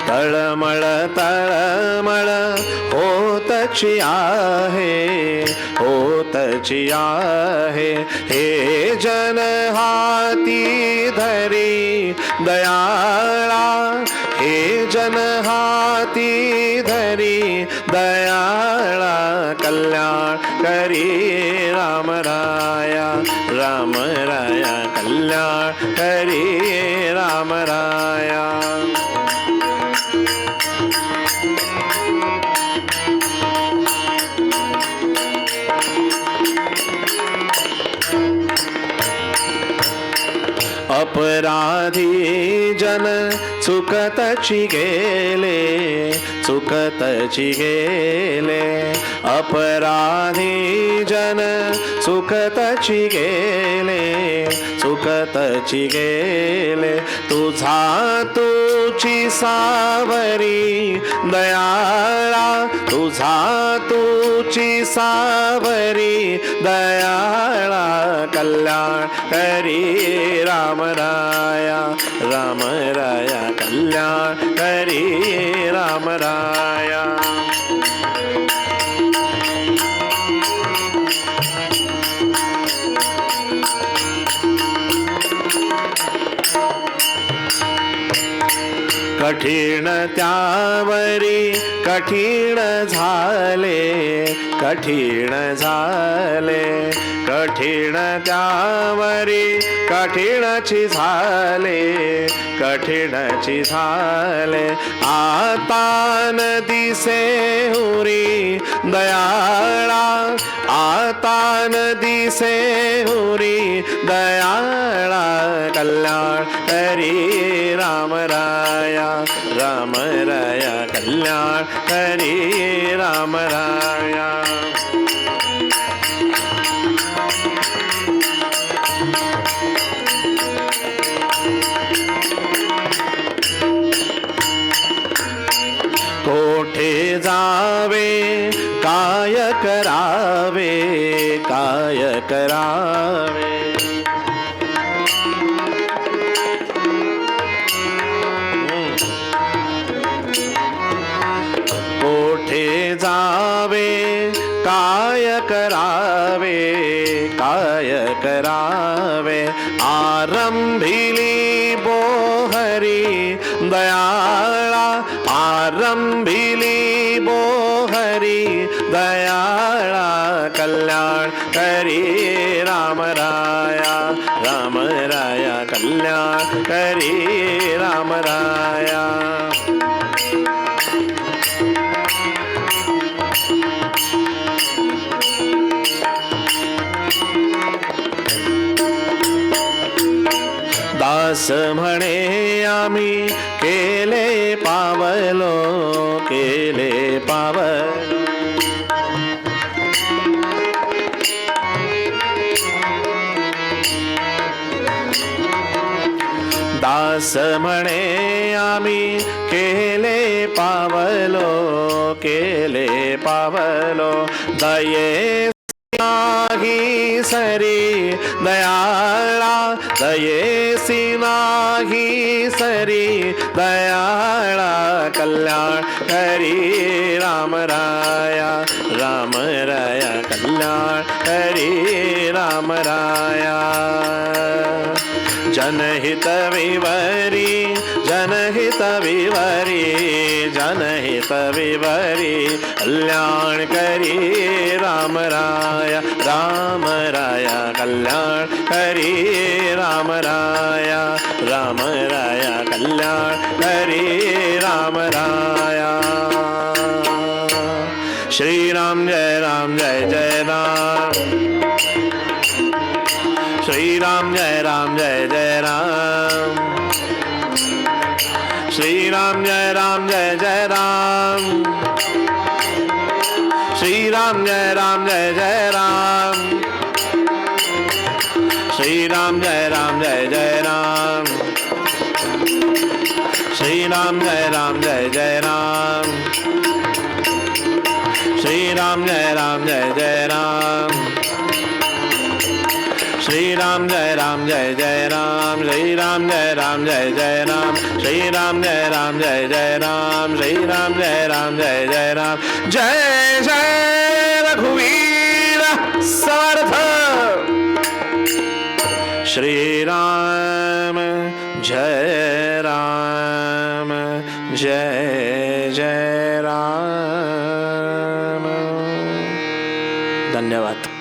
तळमळ तळमळ होतची आहे होतची आहे हे जन हाती धरी दयाळा हे जन हाती धरी दयाळा कल्याण करी राम राया राम राया कल्याण करी राम राया अपराधी जन चुकतची गेले चुकतची गेले अपराधी जन चुकतची गेले चुकतची गेले तुझा तुझी सावरी दयाळा तुझा तुझी सावरी दयाळा कल्याण करी राम राया राम राया कल्याण करी राम राया कठीण त्यावरी कठीण झाले कठीण झाले कठीण त्यावरी कठीणची झाले कठीणची झाले आता न दिसे हुरी दयाळा आता न दिसे हुरी दयाळा कल्याण करी राम राया राम राया कल्याण करी राम राया कोठे जावे काय करावे काय करावे कोठे जावे काय करावे काय करावे आरंभिली बोहरी दयाळा आरंभिली बोहरी दयाळा कल्याण करी राम राया राम राया कल्याण करी राम राया दास म्हणे आम्ही केले पावलो केले पावलो दास म्हणे आम्ही केले पावलो केले पावलो दये नाही सरी दयाळा दयेसी नाही सरी दयाळा कल्याण करी राम राया राम राया कल्याण हरी राम राया जनहित विवरी जनहित विवरी जनहित विवरी कल्याण करी राम राया कल्याण करी राम राया कल्याण करी राम राया श्री राम जय जय राम श्री राम जय जय राम श्री राम जय जय राम श्री राम जय जय राम श्री राम जय जय राम श्री राम जय जय राम श्री राम जय जय राम श्री राम जय जय राम श्री राम जय जय राम श्री राम जय जय राम श्री राम जय जय राम जय जय रघुवीर समर्थ श्री राम जय जय राम धन्यवाद।